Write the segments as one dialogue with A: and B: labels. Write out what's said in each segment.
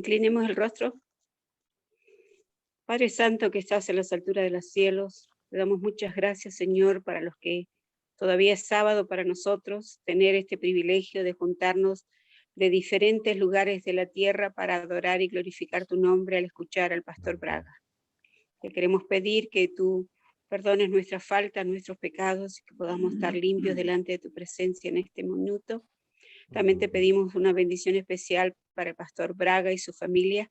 A: Inclinemos el rostro. Padre Santo que estás en las alturas de los cielos, te damos muchas gracias, Señor, para los que todavía es sábado para nosotros, tener este privilegio de juntarnos de diferentes lugares de la tierra para adorar y glorificar tu nombre al escuchar al Pastor Braga. Te queremos pedir que tú perdones nuestras faltas, nuestros pecados, y que podamos estar limpios delante de tu presencia en este minuto. También te pedimos una bendición especial para el Pastor Braga y su familia,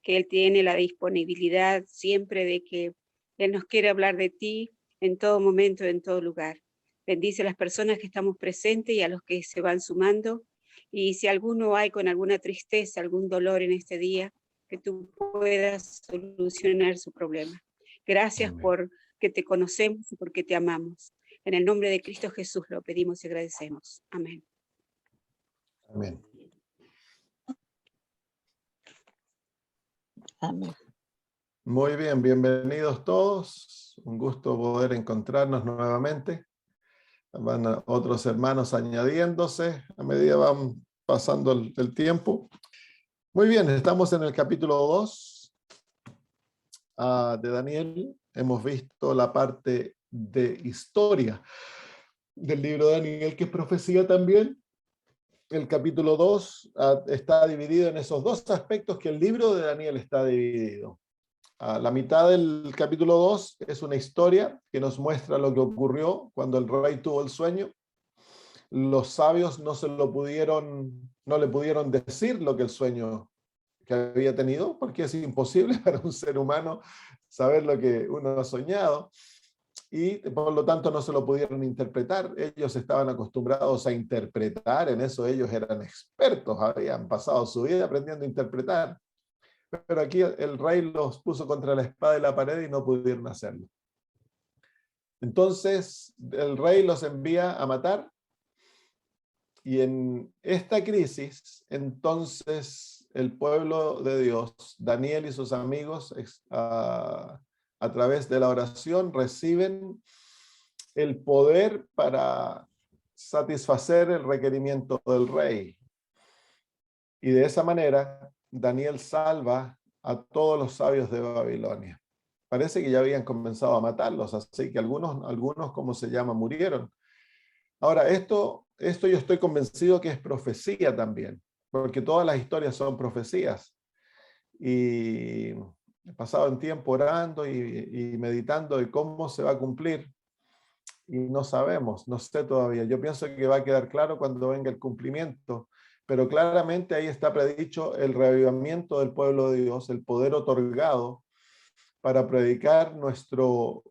A: que él tiene la disponibilidad siempre de que él nos quiere hablar de ti en todo momento, en todo lugar. Bendice a las personas que estamos presentes y a los que se van sumando. Y si alguno hay con alguna tristeza, algún dolor en este día, que tú puedas solucionar su problema. Gracias por que te conocemos y porque te amamos. En el nombre de Cristo Jesús lo pedimos y agradecemos. Amén.
B: Amén.
C: Amén.
B: Muy bien, bienvenidos todos. Un gusto poder encontrarnos nuevamente. Van otros hermanos añadiéndose a medida van pasando el tiempo. Muy bien, estamos en el capítulo 2 de Daniel. Hemos visto la parte de historia del libro de Daniel, que es profecía también. El capítulo 2 está dividido en esos dos aspectos que el libro de Daniel está dividido. La mitad del capítulo 2 es una historia que nos muestra lo que ocurrió cuando el rey tuvo el sueño. Los sabios no le pudieron decir lo que el sueño que había tenido, porque es imposible para un ser humano saber lo que uno ha soñado. Y por lo tanto no se lo pudieron interpretar. Ellos estaban acostumbrados a interpretar, en eso ellos eran expertos, habían pasado su vida aprendiendo a interpretar. Pero aquí el rey los puso contra la espada y la pared y no pudieron hacerlo. Entonces el rey los envía a matar. Y en esta crisis, entonces el pueblo de Dios, Daniel y sus amigos, a través de la oración, reciben el poder para satisfacer el requerimiento del rey. Y de esa manera, Daniel salva a todos los sabios de Babilonia. Parece que ya habían comenzado a matarlos, así que algunos ¿cómo se llama?, murieron. Ahora, esto yo estoy convencido que es profecía también, porque todas las historias son profecías. Y he pasado en tiempo orando y meditando de cómo se va a cumplir. Y no sabemos, no sé todavía. Yo pienso que va a quedar claro cuando venga el cumplimiento. Pero claramente ahí está predicho el reavivamiento del pueblo de Dios, el poder otorgado para predicar nuestro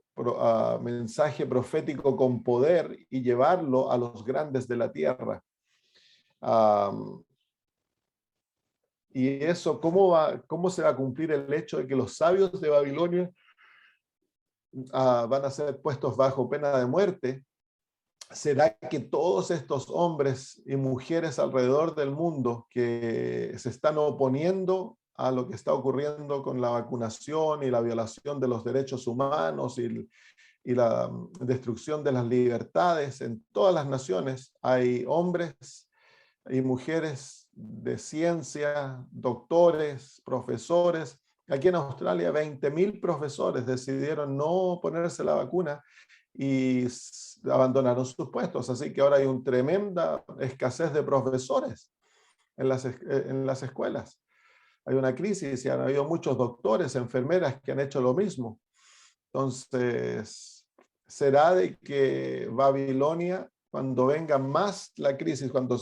B: mensaje profético con poder y llevarlo a los grandes de la tierra. Y eso, ¿cómo se va a cumplir el hecho de que los sabios de Babilonia van a ser puestos bajo pena de muerte? ¿Será que todos estos hombres y mujeres alrededor del mundo que se están oponiendo a lo que está ocurriendo con la vacunación y la violación de los derechos humanos y la destrucción de las libertades en todas las naciones, hay hombres y mujeres de ciencia, doctores, profesores? Aquí en Australia 20.000 profesores decidieron no ponerse la vacuna y abandonaron sus puestos, así que ahora hay una tremenda escasez de profesores en las escuelas. Hay una crisis y han habido muchos doctores, enfermeras que han hecho lo mismo. Entonces, ¿será de que Babilonia, cuando venga más la crisis, cuando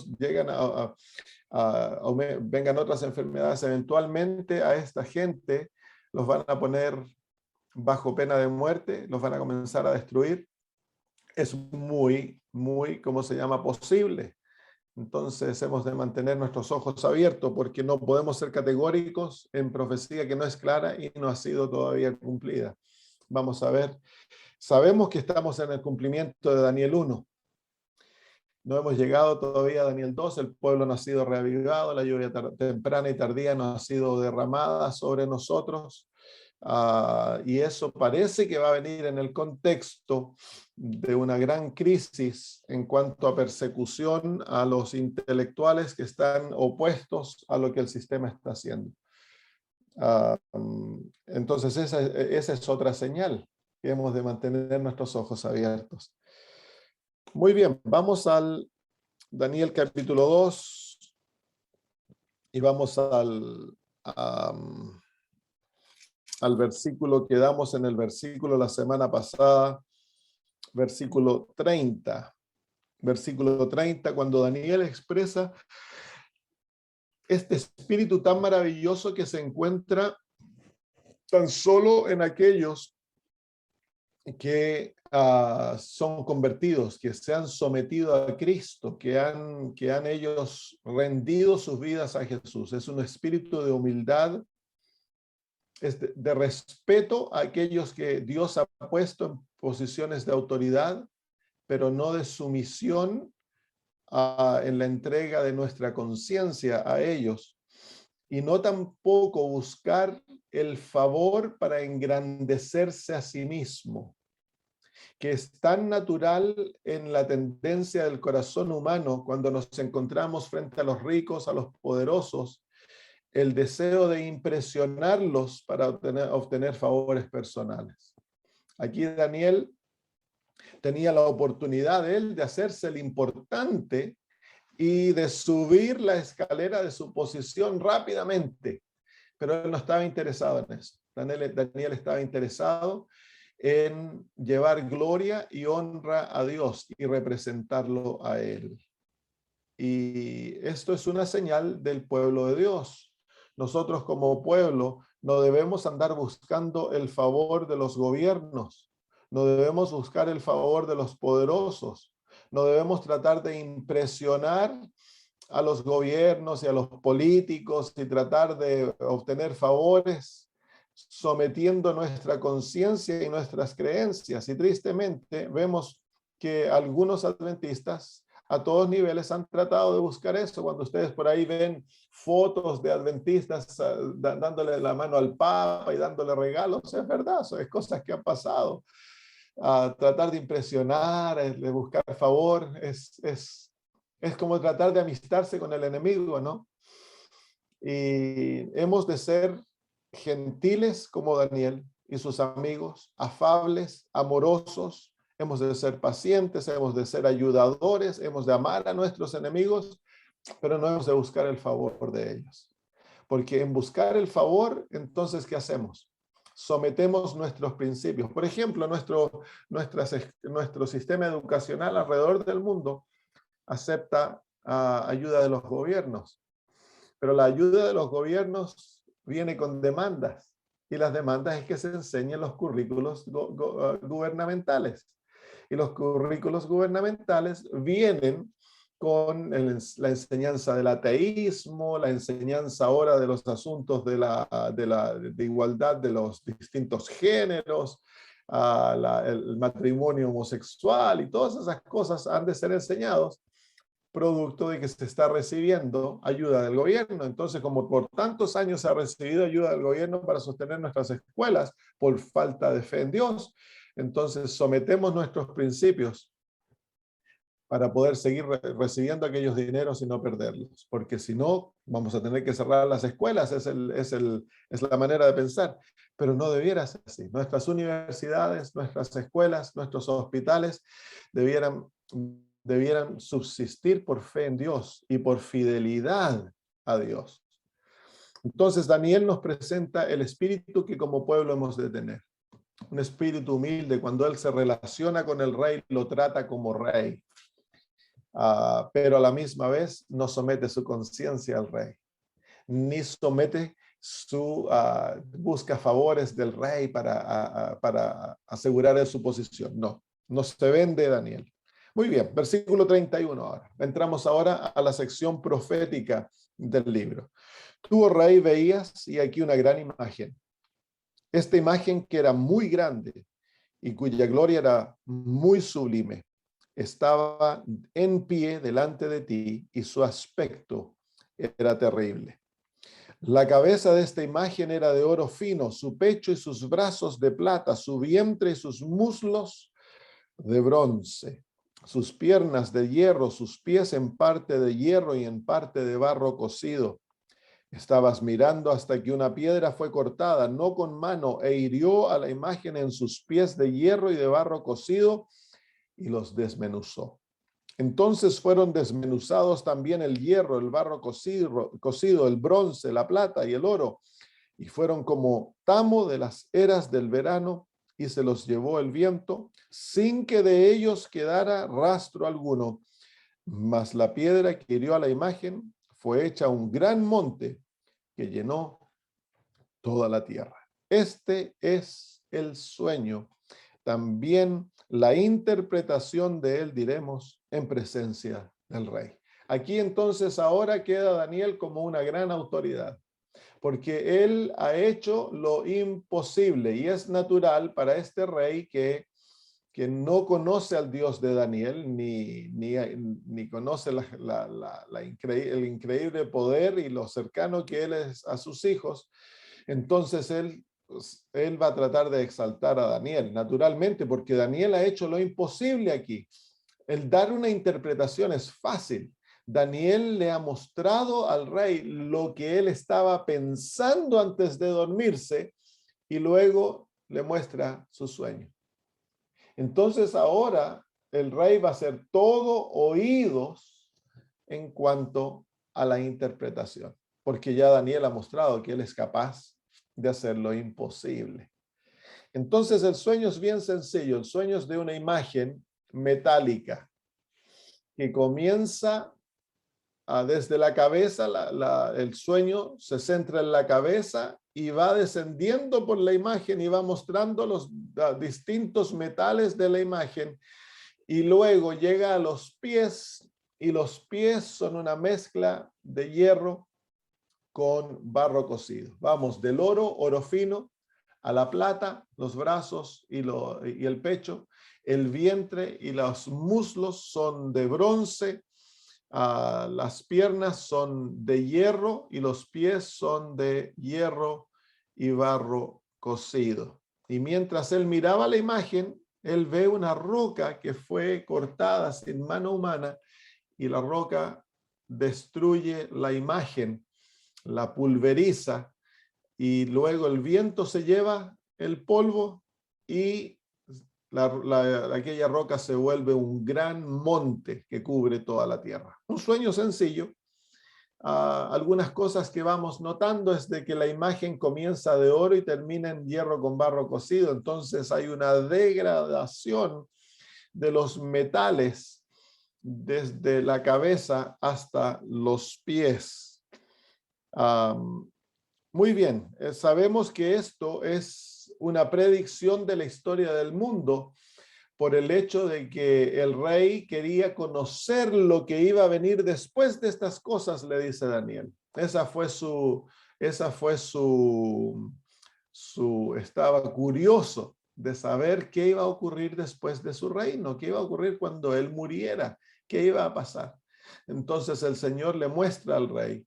B: vengan otras enfermedades, eventualmente a esta gente los van a poner bajo pena de muerte, los van a comenzar a destruir? Es muy, ¿cómo se llama?, posible. Entonces hemos de mantener nuestros ojos abiertos porque no podemos ser categóricos en profecía que no es clara y no ha sido todavía cumplida. Vamos a ver. Sabemos que estamos en el cumplimiento de Daniel 1. No hemos llegado todavía a Daniel 2. El pueblo no ha sido reavivado, la lluvia temprana y tardía no ha sido derramada sobre nosotros. Y eso parece que va a venir en el contexto de una gran crisis en cuanto a persecución a los intelectuales que están opuestos a lo que el sistema está haciendo. Entonces esa es otra señal, que hemos de mantener nuestros ojos abiertos. Muy bien, vamos al Daniel capítulo 2 y vamos al versículo que damos en el versículo la semana pasada, versículo 30. Versículo 30, cuando Daniel expresa este espíritu tan maravilloso que se encuentra tan solo en aquellos que son convertidos, que se han sometido a Cristo, que han ellos rendido sus vidas a Jesús. Es un espíritu de humildad, de respeto a aquellos que Dios ha puesto en posiciones de autoridad, pero no de sumisión en la entrega de nuestra conciencia a ellos, y no tampoco buscar el favor para engrandecerse a sí mismo, que es tan natural en la tendencia del corazón humano cuando nos encontramos frente a los ricos, a los poderosos, el deseo de impresionarlos para obtener favores personales. Aquí Daniel tenía la oportunidad de hacerse el importante y de subir la escalera de su posición rápidamente, pero él no estaba interesado en eso. Daniel estaba interesado en llevar gloria y honra a Dios y representarlo a él. Y esto es una señal del pueblo de Dios. Nosotros como pueblo no debemos andar buscando el favor de los gobiernos, no debemos buscar el favor de los poderosos, no debemos tratar de impresionar a los gobiernos y a los políticos y tratar de obtener favores sometiendo nuestra conciencia y nuestras creencias. Y tristemente vemos que algunos adventistas a todos niveles han tratado de buscar eso. Cuando ustedes por ahí ven fotos de adventistas dándole la mano al Papa y dándole regalos, es verdad, son cosas que han pasado. Tratar de impresionar, de buscar favor, es como tratar de amistarse con el enemigo, ¿no? Y hemos de ser gentiles como Daniel y sus amigos, afables, amorosos, hemos de ser pacientes, hemos de ser ayudadores, hemos de amar a nuestros enemigos, pero no hemos de buscar el favor de ellos. Porque en buscar el favor, entonces, ¿qué hacemos? Sometemos nuestros principios. Por ejemplo, nuestro sistema educacional alrededor del mundo acepta ayuda de los gobiernos, pero la ayuda de los gobiernos viene con demandas, y las demandas es que se enseñen los currículos gubernamentales, y los currículos gubernamentales vienen con la enseñanza del ateísmo, la enseñanza ahora de los asuntos de igualdad de los distintos géneros, el matrimonio homosexual, y todas esas cosas han de ser enseñados producto de que se está recibiendo ayuda del gobierno. Entonces, como por tantos años se ha recibido ayuda del gobierno para sostener nuestras escuelas por falta de fe en Dios, entonces sometemos nuestros principios para poder seguir recibiendo aquellos dineros y no perderlos, porque si no, vamos a tener que cerrar las escuelas, es la manera de pensar, pero no debiera ser así. Nuestras universidades, nuestras escuelas, nuestros hospitales debieran subsistir por fe en Dios y por fidelidad a Dios. Entonces Daniel nos presenta el espíritu que como pueblo hemos de tener. Un espíritu humilde. Cuando él se relaciona con el rey, lo trata como rey. Pero a la misma vez no somete su conciencia al rey, ni somete busca favores del rey para asegurar su posición. No se vende Daniel. Muy bien, versículo 31 ahora. Entramos ahora a la sección profética del libro. Tú, oh rey, veías, y aquí una gran imagen. Esta imagen que era muy grande y cuya gloria era muy sublime, estaba en pie delante de ti y su aspecto era terrible. La cabeza de esta imagen era de oro fino, su pecho y sus brazos de plata, su vientre y sus muslos de bronce, sus piernas de hierro, sus pies en parte de hierro y en parte de barro cocido. Estabas mirando hasta que una piedra fue cortada, no con mano, e hirió a la imagen en sus pies de hierro y de barro cocido y los desmenuzó. Entonces fueron desmenuzados también el hierro, el barro cocido, el bronce, la plata y el oro, y fueron como tamo de las eras del verano, y se los llevó el viento, sin que de ellos quedara rastro alguno. Mas la piedra que hirió a la imagen fue hecha un gran monte que llenó toda la tierra. Este es el sueño. También la interpretación de él diremos en presencia del rey. Aquí entonces ahora queda Daniel como una gran autoridad, porque él ha hecho lo imposible y es natural para este rey que no conoce al Dios de Daniel, ni conoce el increíble poder y lo cercano que él es a sus hijos. Entonces él va a tratar de exaltar a Daniel, naturalmente, porque Daniel ha hecho lo imposible aquí. El dar una interpretación es fácil. Daniel le ha mostrado al rey lo que él estaba pensando antes de dormirse y luego le muestra su sueño. Entonces ahora el rey va a ser todo oídos en cuanto a la interpretación, porque ya Daniel ha mostrado que él es capaz de hacer lo imposible. Entonces el sueño es bien sencillo. El sueño es de una imagen metálica que comienza desde la cabeza. El sueño se centra en la cabeza y va descendiendo por la imagen y va mostrando los distintos metales de la imagen, y luego llega a los pies, y los pies son una mezcla de hierro con barro cocido. Vamos del oro fino, a la plata, los brazos y el pecho. El vientre y los muslos son de bronce, las piernas son de hierro y los pies son de hierro y barro cocido. Y mientras él miraba la imagen, él ve una roca que fue cortada sin mano humana, y la roca destruye la imagen, la pulveriza, y luego el viento se lleva el polvo y aquella roca se vuelve un gran monte que cubre toda la tierra. Un sueño sencillo. Algunas cosas que vamos notando es de que la imagen comienza de oro y termina en hierro con barro cocido. Entonces hay una degradación de los metales desde la cabeza hasta los pies. Muy bien, sabemos que esto es una predicción de la historia del mundo, por el hecho de que el rey quería conocer lo que iba a venir después de estas cosas, le dice Daniel. Estaba curioso de saber qué iba a ocurrir después de su reino, qué iba a ocurrir cuando él muriera, qué iba a pasar. Entonces el Señor le muestra al rey,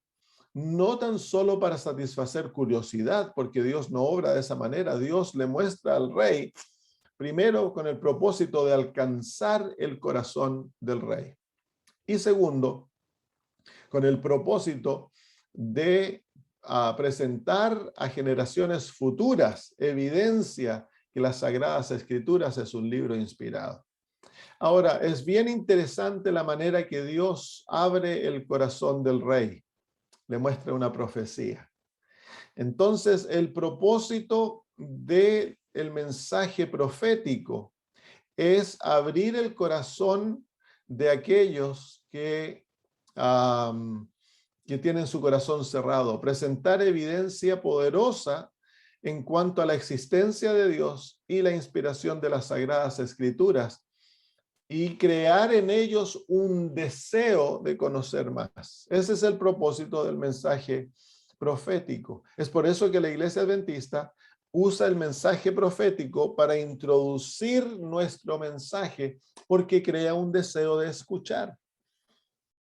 B: no tan solo para satisfacer curiosidad, porque Dios no obra de esa manera. Dios le muestra al rey primero con el propósito de alcanzar el corazón del rey, y segundo, con el propósito de presentar a generaciones futuras evidencia que las Sagradas Escrituras es un libro inspirado. Ahora, es bien interesante la manera que Dios abre el corazón del rey. Le muestra una profecía. Entonces, el propósito del mensaje profético es abrir el corazón de aquellos que tienen su corazón cerrado, presentar evidencia poderosa en cuanto a la existencia de Dios y la inspiración de las Sagradas Escrituras, y crear en ellos un deseo de conocer más. Ese es el propósito del mensaje profético. Es por eso que la Iglesia Adventista usa el mensaje profético para introducir nuestro mensaje, porque crea un deseo de escuchar.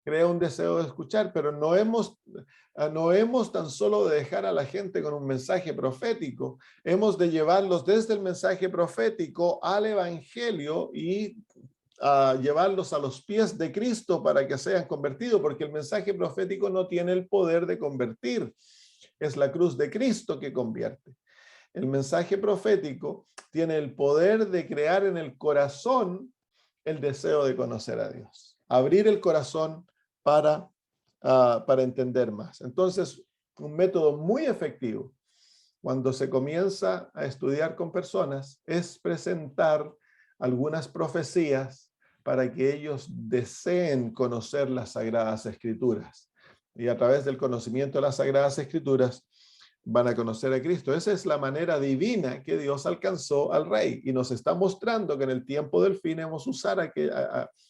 B: Crea un deseo de escuchar, pero no hemos tan solo de dejar a la gente con un mensaje profético. Hemos de llevarlos desde el mensaje profético al evangelio y a llevarlos a los pies de Cristo para que sean convertidos, porque el mensaje profético no tiene el poder de convertir. Es la cruz de Cristo que convierte. El mensaje profético tiene el poder de crear en el corazón el deseo de conocer a Dios, abrir el corazón para entender más. Entonces, un método muy efectivo cuando se comienza a estudiar con personas es presentar algunas profecías para que ellos deseen conocer las Sagradas Escrituras. Y a través del conocimiento de las Sagradas Escrituras van a conocer a Cristo. Esa es la manera divina que Dios alcanzó al rey y nos está mostrando que en el tiempo del fin hemos usar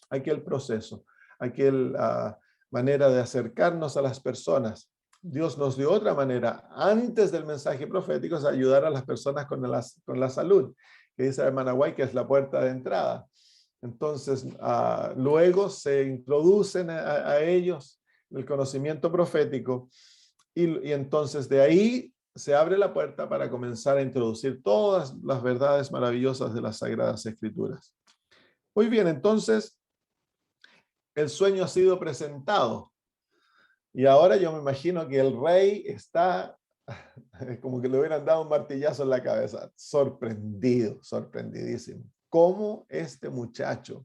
B: aquel proceso, aquella manera de acercarnos a las personas. Dios nos dio otra manera antes del mensaje profético, es ayudar a las personas con la salud, que dice la hermana White que es la puerta de entrada. Entonces, luego se introducen a ellos el conocimiento profético y entonces de ahí se abre la puerta para comenzar a introducir todas las verdades maravillosas de las Sagradas Escrituras. Muy bien, entonces el sueño ha sido presentado. Y ahora yo me imagino que el rey está como que le hubieran dado un martillazo en la cabeza, sorprendido, sorprendidísimo. ¿Cómo este muchacho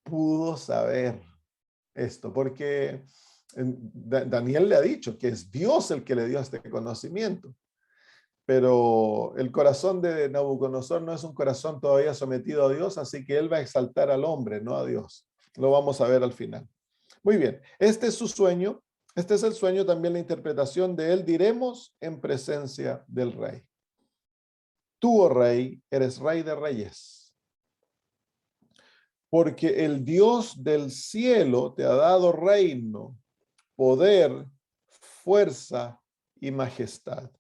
B: pudo saber esto? Porque Daniel le ha dicho que es Dios el que le dio este conocimiento. Pero el corazón de Nabucodonosor no es un corazón todavía sometido a Dios, así que él va a exaltar al hombre, no a Dios. Lo vamos a ver al final. Muy bien, este es su sueño. Este es el sueño, también la interpretación de él. Diremos en presencia del rey. Tú, oh rey, eres rey de reyes, porque el Dios del cielo te ha dado reino, poder, fuerza y majestad.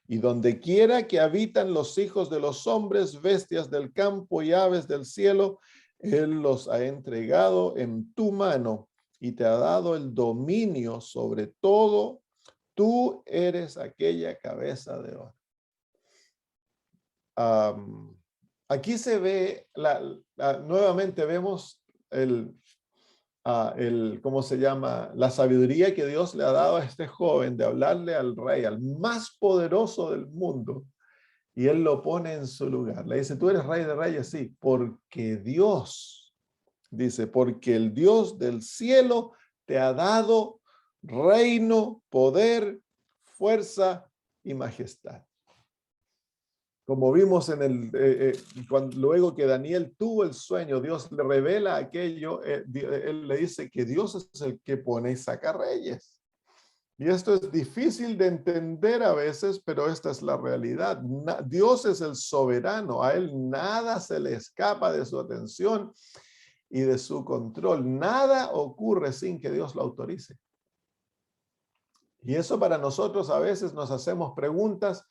B: Y donde quiera que habitan los hijos de los hombres, bestias del campo y aves del cielo, Él los ha entregado en tu mano y te ha dado el dominio sobre todo. Tú eres aquella cabeza de oro. Aquí se ve, nuevamente vemos ¿cómo se llama? La sabiduría que Dios le ha dado a este joven de hablarle al rey, al más poderoso del mundo, y él lo pone en su lugar. Le dice, tú eres rey de reyes, sí, porque Dios, dice, porque el Dios del cielo te ha dado reino, poder, fuerza y majestad. Como vimos luego que Daniel tuvo el sueño, Dios le revela aquello, él le dice que Dios es el que pone y saca reyes. Y esto es difícil de entender a veces, pero esta es la realidad. Dios es el soberano, a él nada se le escapa de su atención y de su control. Nada ocurre sin que Dios lo autorice. Y eso para nosotros a veces nos hacemos preguntas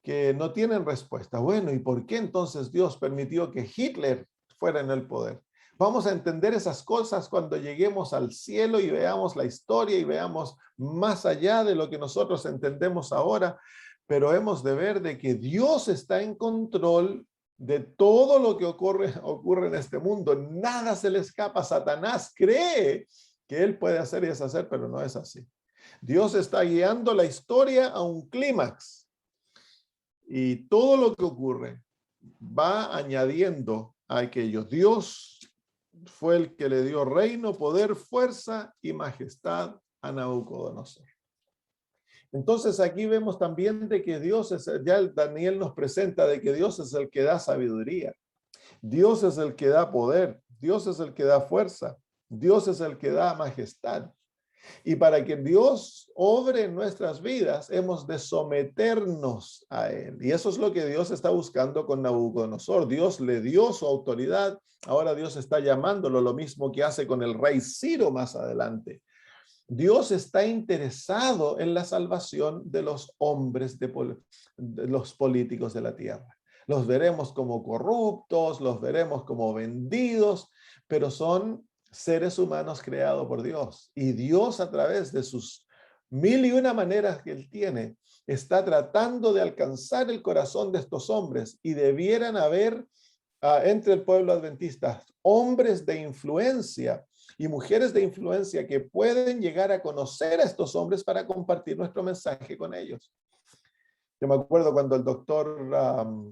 B: que no tienen respuesta. Bueno, ¿y por qué entonces Dios permitió que Hitler fuera en el poder? Vamos a entender esas cosas cuando lleguemos al cielo y veamos la historia y veamos más allá de lo que nosotros entendemos ahora, pero hemos de ver de que Dios está en control de todo lo que ocurre en este mundo. Nada se le escapa. Satanás cree que él puede hacer y deshacer, pero no es así. Dios está guiando la historia a un clímax. Y todo lo que ocurre va añadiendo a aquello. Dios fue el que le dio reino, poder, fuerza y majestad a Nabucodonosor. Entonces aquí vemos también de que Dios es, ya Daniel nos presenta de que Dios es el que da sabiduría. Dios es el que da poder. Dios es el que da fuerza. Dios es el que da majestad. Y para que Dios obre en nuestras vidas, hemos de someternos a Él. Y eso es lo que Dios está buscando con Nabucodonosor. Dios le dio su autoridad. Ahora Dios está llamándolo, lo mismo que hace con el rey Ciro más adelante. Dios está interesado en la salvación de los hombres, de los políticos de la tierra. Los veremos como corruptos, los veremos como vendidos, pero son seres humanos creados por Dios. Y Dios, a través de sus 1001 maneras que Él tiene, está tratando de alcanzar el corazón de estos hombres y debieran haber entre el pueblo adventista, hombres de influencia y mujeres de influencia que pueden llegar a conocer a estos hombres para compartir nuestro mensaje con ellos. Yo me acuerdo cuando el doctor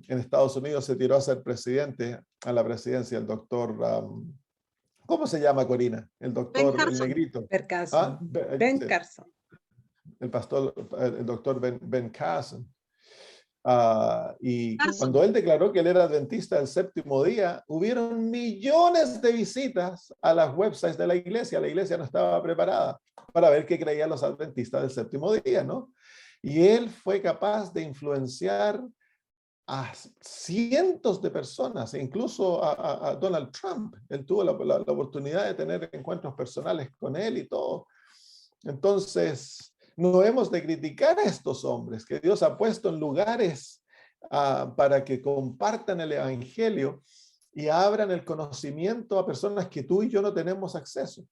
B: en Estados Unidos se tiró a ser presidente, a la presidencia, el doctor, ¿cómo se llama, Corina? El
C: Ben
B: doctor, el
C: Carson.
B: negrito.
D: Ben Carson. Ben
B: Sí,
D: Carson.
B: el pastor, el doctor Ben Carson. Y
C: Carson.
B: cuando él declaró que él era adventista del séptimo día, hubieron millones de visitas a las websites de la iglesia. La iglesia no estaba preparada para ver qué creían los adventistas del séptimo día, ¿no? Y él fue capaz de influenciar a cientos de personas, e incluso a Donald Trump. Él tuvo la oportunidad de tener encuentros personales con él y todo. Entonces, no hemos de criticar a estos hombres que Dios ha puesto en lugares para que compartan el evangelio y abran el conocimiento a personas que tú y yo no tenemos acceso.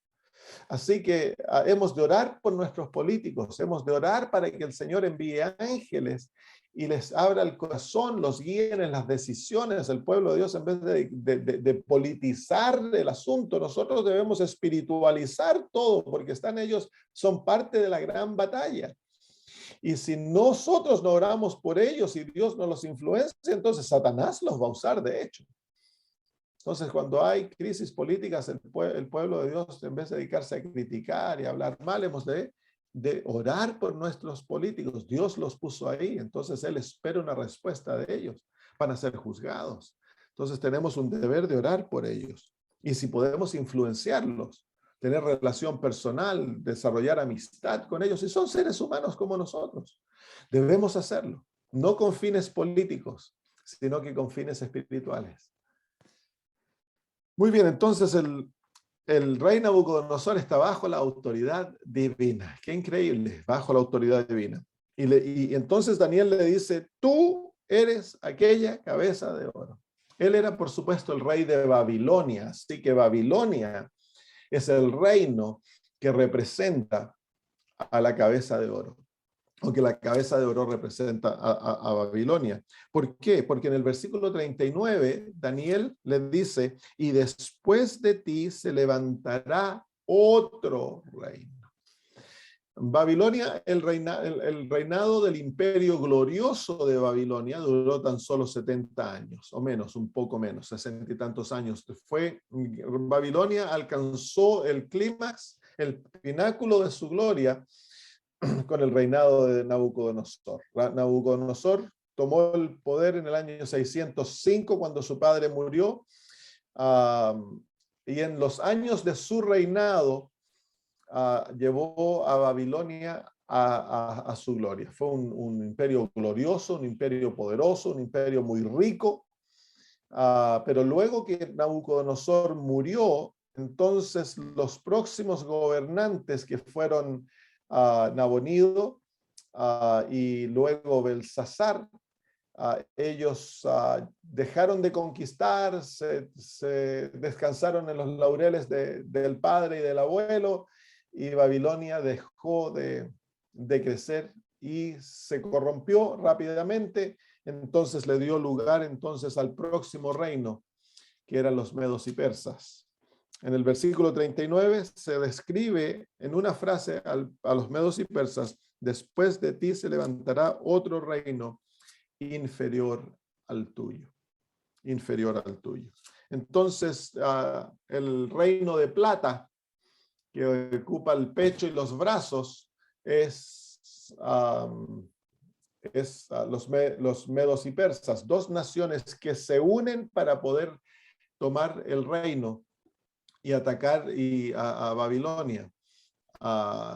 B: Así que hemos de orar por nuestros políticos, hemos de orar para que el Señor envíe ángeles y les abra el corazón, los guíen en las decisiones. El pueblo de Dios, en vez de politizar el asunto, nosotros debemos espiritualizar todo, porque están ellos, son parte de la gran batalla. Y si nosotros no oramos por ellos y Dios no los influencia, entonces Satanás los va a usar, de hecho. Entonces, cuando hay crisis políticas, el pueblo de Dios, en vez de dedicarse a criticar y hablar mal, hemos de orar por nuestros políticos. Dios los puso ahí, entonces Él espera una respuesta de ellos. Van a ser juzgados. Entonces, tenemos un deber de orar por ellos. Y si podemos influenciarlos, tener relación personal, desarrollar amistad con ellos, y son seres humanos como nosotros, debemos hacerlo. No con fines políticos, sino que con fines espirituales. Muy bien, entonces el rey Nabucodonosor está bajo la autoridad divina. Qué increíble, bajo la autoridad divina. Y entonces Daniel le dice, tú eres aquella cabeza de oro. Él era, por supuesto, el rey de Babilonia, así que Babilonia es el reino que representa a la cabeza de oro. Aunque la cabeza de oro representa a Babilonia. ¿Por qué? Porque en el versículo 39, Daniel le dice, y después de ti se levantará otro reino. Babilonia, el reinado del imperio glorioso de Babilonia duró tan solo 70 años, o menos, un poco menos, 60 y tantos años. Babilonia alcanzó el clímax, el pináculo de su gloria, con el reinado de Nabucodonosor. Nabucodonosor tomó el poder en el año 605 cuando su padre murió, y en los años de su reinado llevó a Babilonia a su gloria. Fue un imperio glorioso, un imperio poderoso, un imperio muy rico, pero luego que Nabucodonosor murió, entonces los próximos gobernantes que fueron Nabonido y luego Belsasar, ellos dejaron de conquistar, se descansaron en los laureles del padre y del abuelo, y Babilonia dejó de crecer y se corrompió rápidamente. Entonces le dio lugar entonces al próximo reino, que eran los medos y persas. En el versículo 39 se describe en una frase a los medos y persas: después de ti se levantará otro reino inferior al tuyo. Inferior al tuyo. Entonces, el reino de plata, que ocupa el pecho y los brazos, es los medos y persas, dos naciones que se unen para poder tomar el reino y atacar a Babilonia.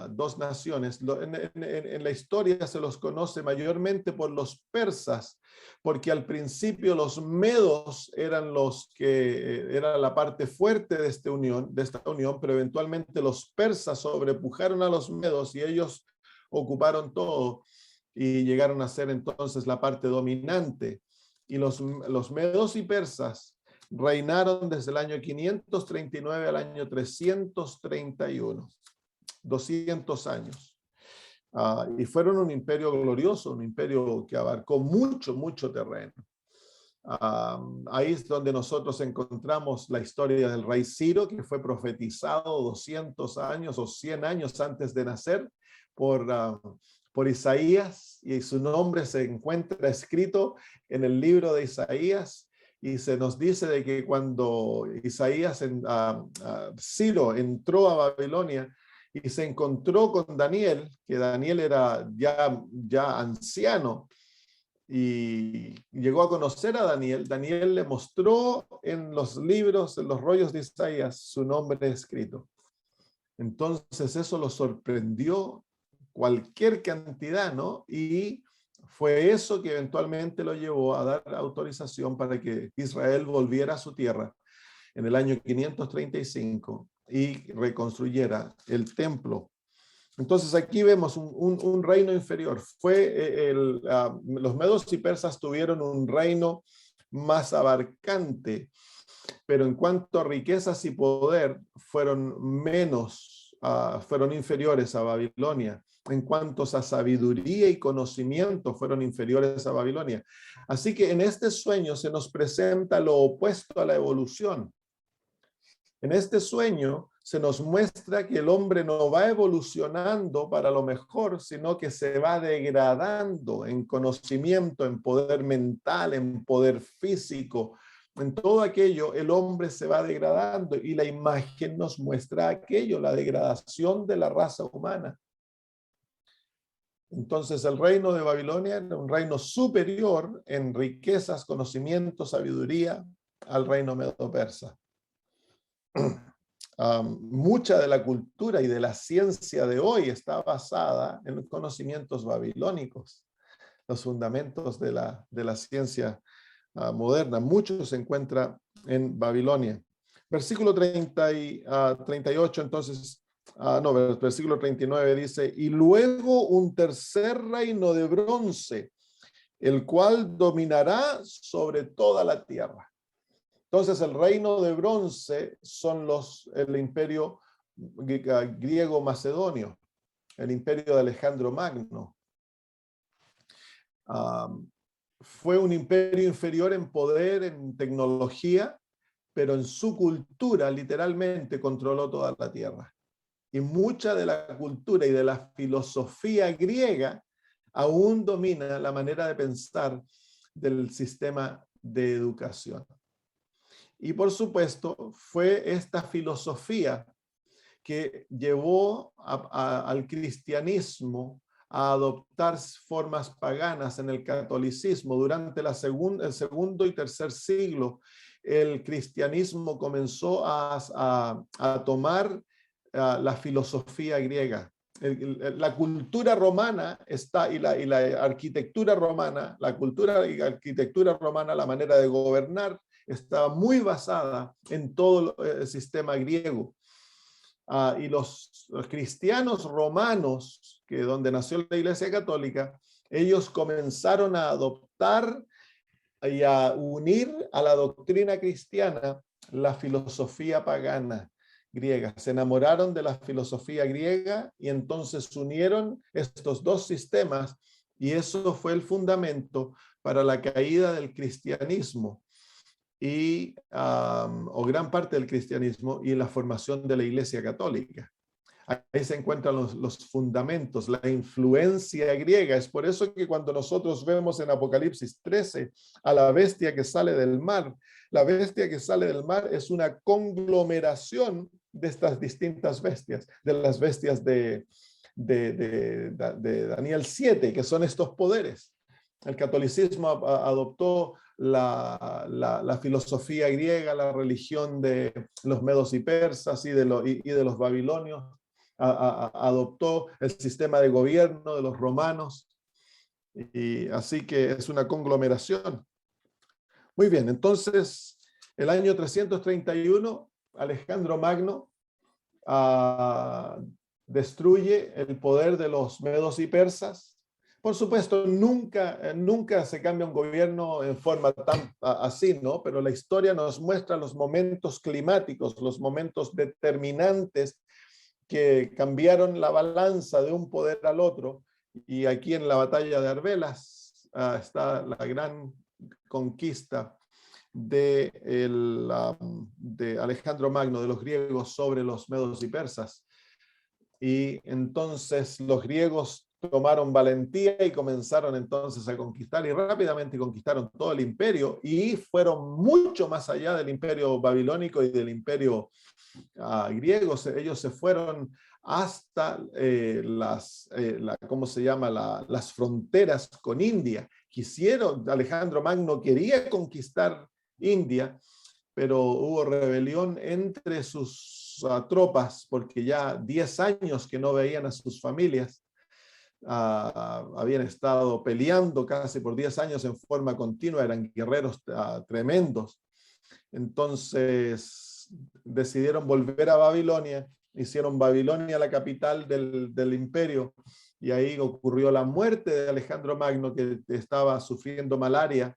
B: Dos naciones. En la historia se los conoce mayormente por los persas, porque al principio los medos eran los que era la parte fuerte de esta unión, pero eventualmente los persas sobrepujaron a los medos y ellos ocuparon todo y llegaron a ser entonces la parte dominante. Y los medos y persas reinaron desde el año 539 al año 331, 200 años. Y fueron un imperio glorioso, un imperio que abarcó mucho terreno. Ahí es donde nosotros encontramos la historia del rey Ciro, que fue profetizado 200 años o 100 años antes de nacer por Isaías, y su nombre se encuentra escrito en el libro de Isaías, y se nos dice de que cuando Ciro entró a Babilonia y se encontró con Daniel, que Daniel era ya anciano, y llegó a conocer a Daniel, Daniel le mostró en los libros, en los rollos de Isaías, su nombre escrito. Entonces eso lo sorprendió cualquier cantidad, ¿no? Y fue eso que eventualmente lo llevó a dar autorización para que Israel volviera a su tierra en el año 535 y reconstruyera el templo. Entonces aquí vemos un reino inferior. Los medos y persas tuvieron un reino más abarcante, pero en cuanto a riquezas y poder fueron fueron inferiores a Babilonia. En cuanto a sabiduría y conocimiento fueron inferiores a Babilonia. Así que en este sueño se nos presenta lo opuesto a la evolución. En este sueño se nos muestra que el hombre no va evolucionando para lo mejor, sino que se va degradando en conocimiento, en poder mental, en poder físico. En todo aquello, el hombre se va degradando y la imagen nos muestra aquello, la degradación de la raza humana. Entonces el reino de Babilonia era un reino superior en riquezas, conocimiento, sabiduría al reino medo-persa. Mucha de la cultura y de la ciencia de hoy está basada en conocimientos babilónicos, los fundamentos de la ciencia moderna. Mucho se encuentra en Babilonia. Versículo 38, entonces, versículo 39 dice, y luego un tercer reino de bronce, el cual dominará sobre toda la tierra. Entonces el reino de bronce son el imperio griego macedonio, el imperio de Alejandro Magno. Fue un imperio inferior en poder, en tecnología, pero en su cultura literalmente controló toda la tierra. Y mucha de la cultura y de la filosofía griega aún domina la manera de pensar del sistema de educación. Y por supuesto, fue esta filosofía que llevó al cristianismo a adoptar formas paganas en el catolicismo. Durante el segundo y tercer siglo, el cristianismo comenzó a tomar la filosofía griega. La cultura romana y la arquitectura romana, la cultura y arquitectura romana, la manera de gobernar, estaba muy basada en todo el sistema griego. Y los cristianos romanos, que donde nació la Iglesia Católica, ellos comenzaron a adoptar y a unir a la doctrina cristiana la filosofía pagana griega. Se enamoraron de la filosofía griega y entonces unieron estos dos sistemas, y eso fue el fundamento para la caída del cristianismo o gran parte del cristianismo y la formación de la Iglesia Católica. Ahí se encuentran los fundamentos, la influencia griega. Es por eso que cuando nosotros vemos en Apocalipsis 13 a la bestia que sale del mar, la bestia que sale del mar es una conglomeración de estas distintas bestias, de las bestias de Daniel 7, que son estos poderes. El catolicismo adoptó la filosofía griega, la religión de los medos y persas y de los babilonios. Adoptó el sistema de gobierno de los romanos, y así que es una conglomeración. Muy bien, entonces el año 331 Alejandro Magno destruye el poder de los medos y persas. Por supuesto, nunca se cambia un gobierno en forma así, ¿no? Pero la historia nos muestra los momentos climáticos, los momentos determinantes que cambiaron la balanza de un poder al otro. Y aquí en la batalla de Arbelas está conquista de Alejandro Magno, de los griegos sobre los medos y persas. Y entonces los griegos tomaron valentía y comenzaron entonces a conquistar, y rápidamente conquistaron todo el imperio, y fueron mucho más allá del imperio babilónico y del imperio griego. Ellos se fueron hasta ¿cómo se llama? Las fronteras con India. Alejandro Magno quería conquistar India, pero hubo rebelión entre sus tropas, porque ya 10 años que no veían a sus familias. Habían estado peleando casi por 10 años en forma continua, eran guerreros tremendos. Entonces decidieron volver a Babilonia, hicieron Babilonia la capital del imperio, y ahí ocurrió la muerte de Alejandro Magno, que estaba sufriendo malaria,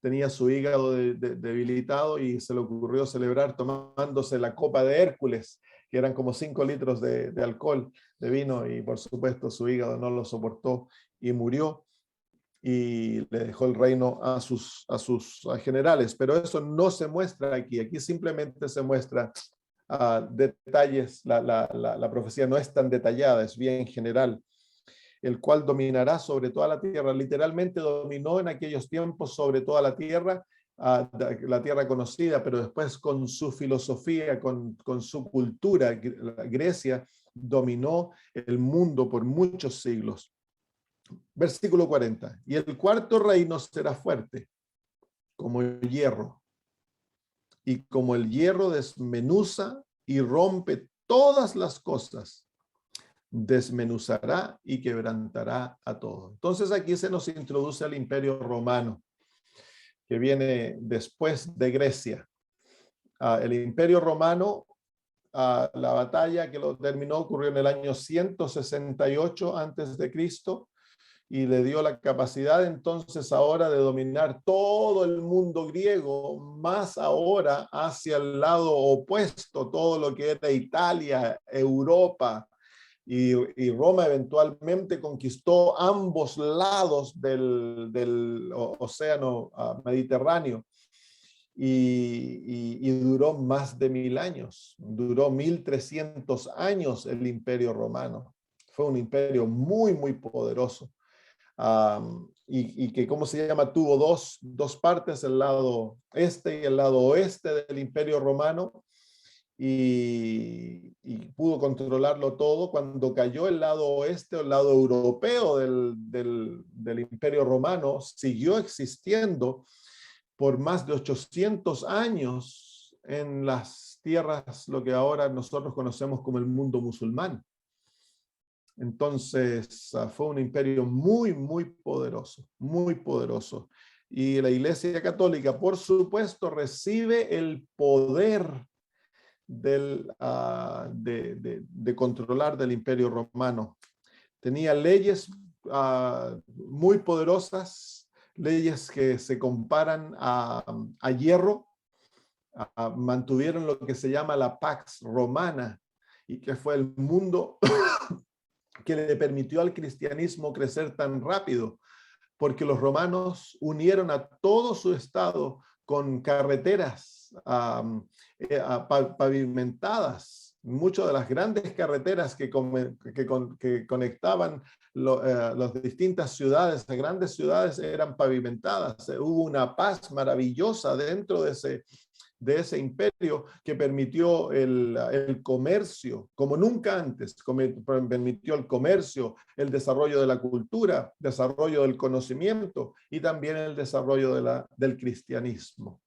B: tenía su hígado debilitado, y se le ocurrió celebrar tomándose la copa de Hércules, que eran como 5 litros de alcohol, de vino, y por supuesto su hígado no lo soportó y murió, y le dejó el reino a sus generales. Pero eso no se muestra aquí. Aquí simplemente se muestra detalles. La profecía no es tan detallada, es bien general. El cual dominará sobre toda la tierra. Literalmente dominó en aquellos tiempos sobre toda la tierra conocida, pero después con su filosofía, con su cultura, Grecia dominó el mundo por muchos siglos. Versículo 40. Y el cuarto reino será fuerte, como el hierro, y como el hierro desmenuza y rompe todas las cosas, desmenuzará y quebrantará a todo. Entonces aquí se nos introduce al Imperio Romano, que viene después de Grecia. El Imperio Romano, la batalla que lo terminó ocurrió en el año 168 antes de Cristo, y le dio la capacidad entonces ahora de dominar todo el mundo griego, más ahora hacia el lado opuesto, todo lo que era Italia, Europa, y Roma eventualmente conquistó ambos lados del océano Mediterráneo, y duró más de 1000 años, duró 1300 años el Imperio Romano. Fue un imperio muy, muy poderoso. Y que, ¿cómo se llama? Tuvo dos partes, el lado este y el lado oeste del Imperio Romano, y pudo controlarlo todo. Cuando cayó el lado oeste, o el lado europeo del Imperio Romano, siguió existiendo por más de 800 años en las tierras, lo que ahora nosotros conocemos como el mundo musulmán. Entonces fue un imperio muy, muy poderoso, muy poderoso. Y la Iglesia Católica, por supuesto, recibe el poder de controlar del Imperio Romano. Tenía leyes muy poderosas, leyes que se comparan a hierro. Mantuvieron lo que se llama la Pax Romana, y que fue el mundo que le permitió al cristianismo crecer tan rápido, porque los romanos unieron a todo su estado con carreteras pavimentadas. Muchas de las grandes carreteras que conectaban las distintas ciudades, las grandes ciudades, eran pavimentadas. Hubo una paz maravillosa dentro de ese imperio, que permitió el comercio como nunca antes. Permitió el comercio, el desarrollo de la cultura, desarrollo del conocimiento, y también el desarrollo del cristianismo.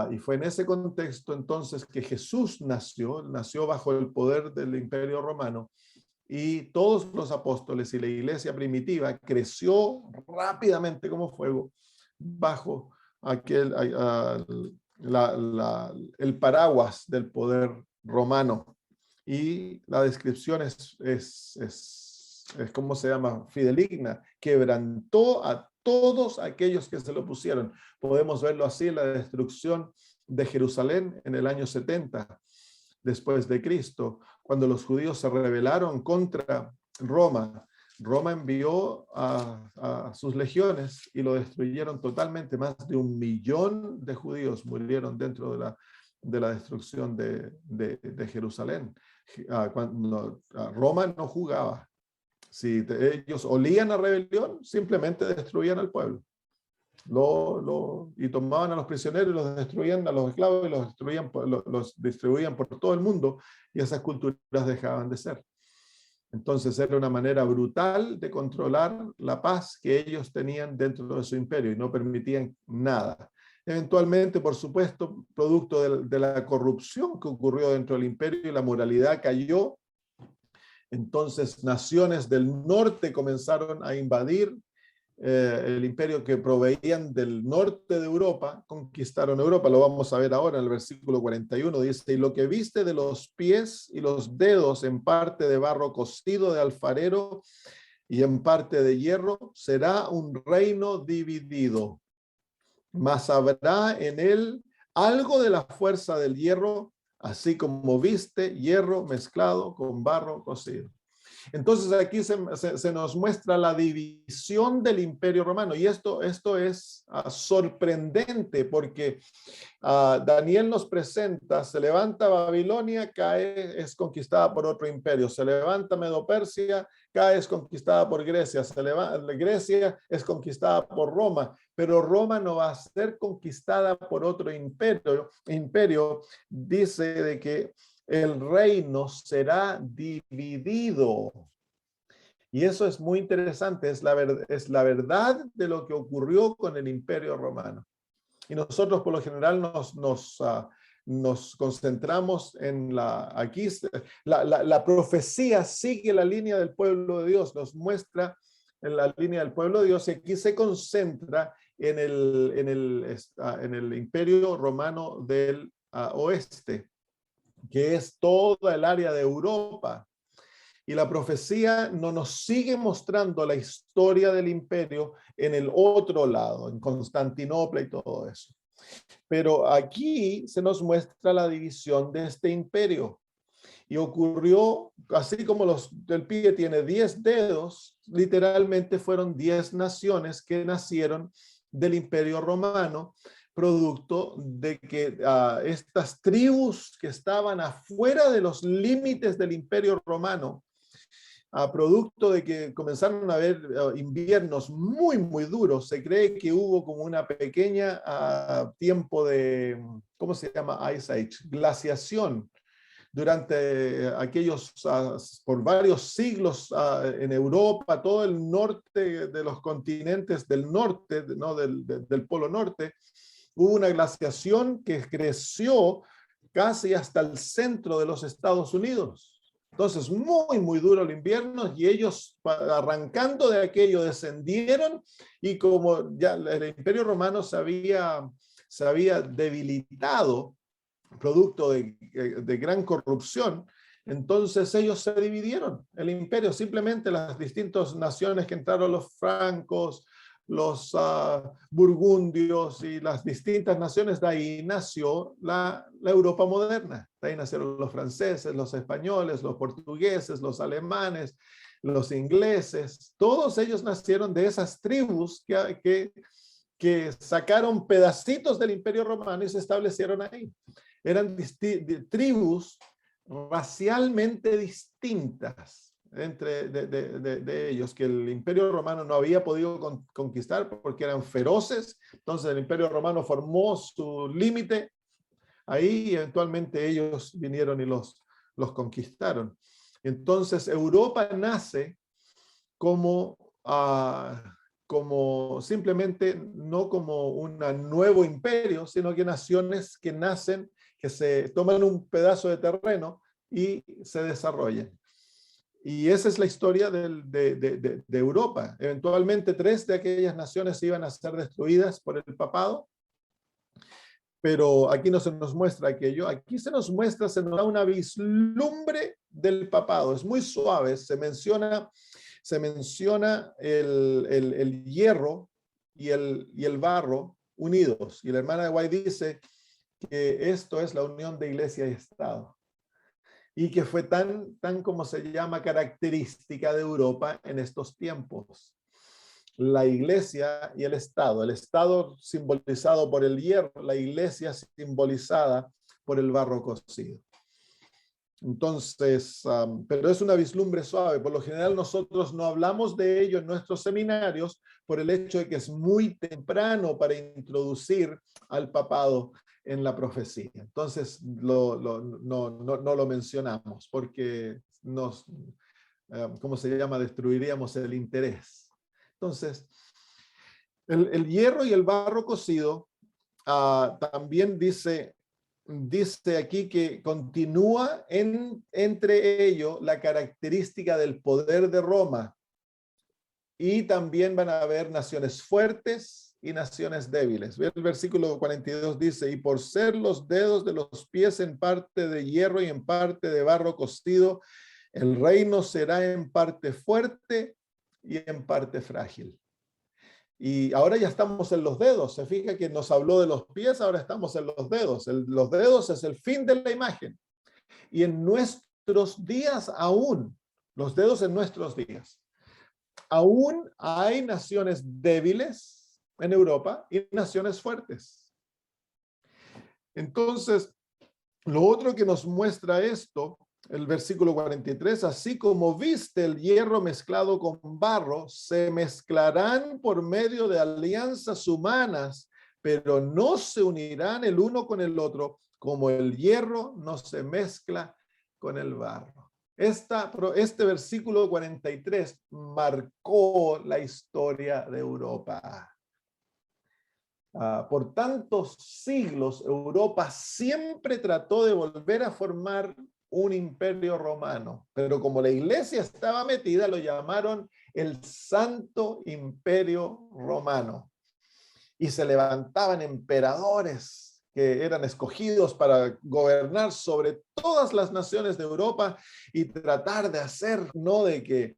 B: Y fue en ese contexto entonces que Jesús nació bajo el poder del Imperio Romano, y todos los apóstoles y la iglesia primitiva creció rápidamente como fuego bajo el paraguas del poder romano. Y la descripción es ¿cómo se llama? Fideligna. Quebrantó a todos aquellos que se lo pusieron. Podemos verlo así en la destrucción de Jerusalén en el año 70 después de Cristo, cuando los judíos se rebelaron contra Roma. Roma envió a sus legiones y lo destruyeron totalmente. Más de 1.000.000 de judíos murieron dentro de la destrucción de Jerusalén. Cuando Roma no jugaba. Si ellos olían a rebelión, simplemente destruían al pueblo. Y tomaban a los prisioneros y los destruían, a los esclavos, y los distribuían por todo el mundo, y esas culturas dejaban de ser. Entonces era una manera brutal de controlar la paz que ellos tenían dentro de su imperio y no permitían nada. Eventualmente, por supuesto, producto de la corrupción que ocurrió dentro del imperio y la moralidad cayó, entonces naciones del norte comenzaron a invadir el imperio, que proveían del norte de Europa, conquistaron Europa. Lo vamos a ver ahora en el versículo 41. Dice: y lo que viste de los pies y los dedos en parte de barro cocido de alfarero y en parte de hierro, será un reino dividido, mas habrá en él algo de la fuerza del hierro, así como viste hierro mezclado con barro cocido. Entonces aquí se nos muestra la división del Imperio Romano, y esto es sorprendente, porque Daniel nos presenta: se levanta Babilonia, cae, es conquistada por otro imperio; se levanta Medo-Persia, cae, es conquistada por Grecia; Grecia es conquistada por Roma, pero Roma no va a ser conquistada por otro imperio. Dice de que el reino será dividido. Y eso es muy interesante, es la verdad de lo que ocurrió con el Imperio Romano. Y nosotros por lo general nos concentramos en la profecía sigue la línea del pueblo de Dios, nos muestra en la línea del pueblo de Dios, y aquí se concentra en el Imperio Romano del oeste, que es toda el área de Europa. Y la profecía no nos sigue mostrando la historia del imperio en el otro lado, en Constantinopla y todo eso. Pero aquí se nos muestra la división de este imperio. Y ocurrió, así como el pie tiene 10 dedos, literalmente fueron 10 naciones que nacieron del Imperio Romano, producto de que estas tribus que estaban afuera de los límites del Imperio Romano, producto de que comenzaron a haber inviernos muy, muy duros, se cree que hubo como una pequeña tiempo de, ¿cómo se llama? Ice Age, glaciación, durante aquellos, por varios siglos en Europa, todo el norte de los continentes del norte, ¿no? del Polo Norte, hubo una glaciación que creció casi hasta el centro de los Estados Unidos. Entonces, muy, muy duro el invierno, y ellos, arrancando de aquello, descendieron, y como ya el Imperio Romano se había debilitado, producto de gran corrupción, entonces ellos se dividieron, el imperio, simplemente las distintas naciones que entraron, los francos, los burgundios y las distintas naciones, de ahí nació la Europa moderna. De ahí nacieron los franceses, los españoles, los portugueses, los alemanes, los ingleses. Todos ellos nacieron de esas tribus que sacaron pedacitos del Imperio Romano y se establecieron ahí. Eran tribus racialmente distintas de ellos, que el Imperio Romano no había podido conquistar porque eran feroces. Entonces el Imperio Romano formó su límite ahí, y eventualmente ellos vinieron y los conquistaron. Entonces Europa nace como simplemente no como un nuevo imperio, sino que naciones que nacen, que se toman un pedazo de terreno y se desarrollan. Y esa es la historia de Europa. Eventualmente 3 de aquellas naciones iban a ser destruidas por el papado, pero aquí no se nos muestra aquello. Aquí se nos da una vislumbre del papado. Es muy suave, se menciona el hierro y el barro unidos. Y la hermana de White dice que esto es la unión de iglesia y Estado. y que fue tan como se llama, característica de Europa en estos tiempos. La iglesia y el Estado simbolizado por el hierro, la iglesia simbolizada por el barro cocido. Entonces, pero es una vislumbre suave. Por lo general nosotros no hablamos de ello en nuestros seminarios por el hecho de que es muy temprano para introducir al papado en la profecía. Entonces no lo mencionamos porque nos, ¿cómo se llama? Destruiríamos el interés. Entonces, el hierro y el barro cocido también dice aquí que continúa entre ellos la característica del poder de Roma, y también van a haber naciones fuertes y naciones débiles. El versículo 42 dice, y por ser los dedos de los pies en parte de hierro y en parte de barro cocido, el reino será en parte fuerte y en parte frágil. Y ahora ya estamos en los dedos. Se fija que nos habló de los pies, ahora estamos en los dedos. Los dedos es el fin de la imagen. Y en nuestros días aún, los dedos en nuestros días, aún hay naciones débiles en Europa y naciones fuertes. Entonces, lo otro que nos muestra esto, el versículo 43, así como viste el hierro mezclado con barro, se mezclarán por medio de alianzas humanas, pero no se unirán el uno con el otro, como el hierro no se mezcla con el barro. Este versículo 43 marcó la historia de Europa. Por tantos siglos, Europa siempre trató de volver a formar un imperio romano, pero como la iglesia estaba metida, lo llamaron el Santo Imperio Romano. Y se levantaban emperadores que eran escogidos para gobernar sobre todas las naciones de Europa y tratar de hacer, no de que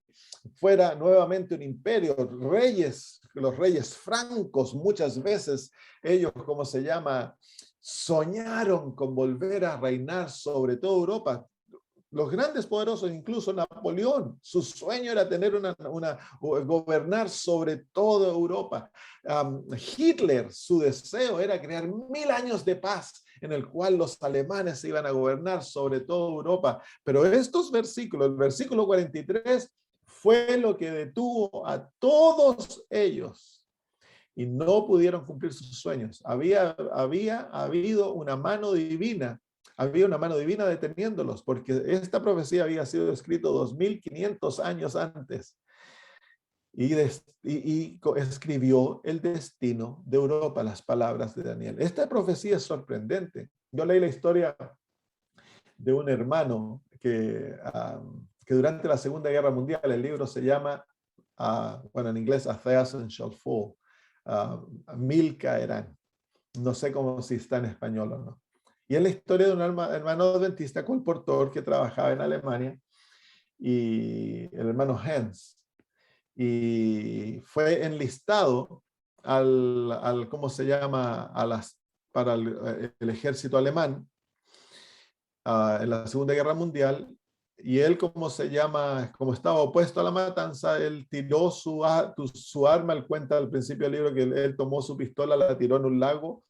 B: fuera nuevamente un imperio, reyes, los reyes francos, muchas veces ellos, como se llama, soñaron con volver a reinar sobre toda Europa. Los grandes poderosos, incluso Napoleón, su sueño era tener gobernar sobre toda Europa. Hitler, su deseo era crear 1000 años de paz en el cual los alemanes se iban a gobernar sobre toda Europa. Pero estos versículos, el versículo 43, fue lo que detuvo a todos ellos y no pudieron cumplir sus sueños. Había habido una mano divina. Había una mano divina deteniéndolos, porque esta profecía había sido escrita 2500 años antes y escribió el destino de Europa, las palabras de Daniel. Esta profecía es sorprendente. Yo leí la historia de un hermano que durante la Segunda Guerra Mundial, el libro se llama, bueno, en inglés, A Thousand Shall Fall, 1000 caerán. No sé cómo si está en español o no. Y es la historia de un hermano adventista colportor que trabajaba en Alemania, y el hermano Hans, y fue enlistado ¿cómo se llama? Para el ejército alemán en la Segunda Guerra Mundial, y él, ¿cómo se llama? Como estaba opuesto a la matanza, él tiró su arma. Él cuenta al principio del libro que él tomó su pistola, la tiró en un lago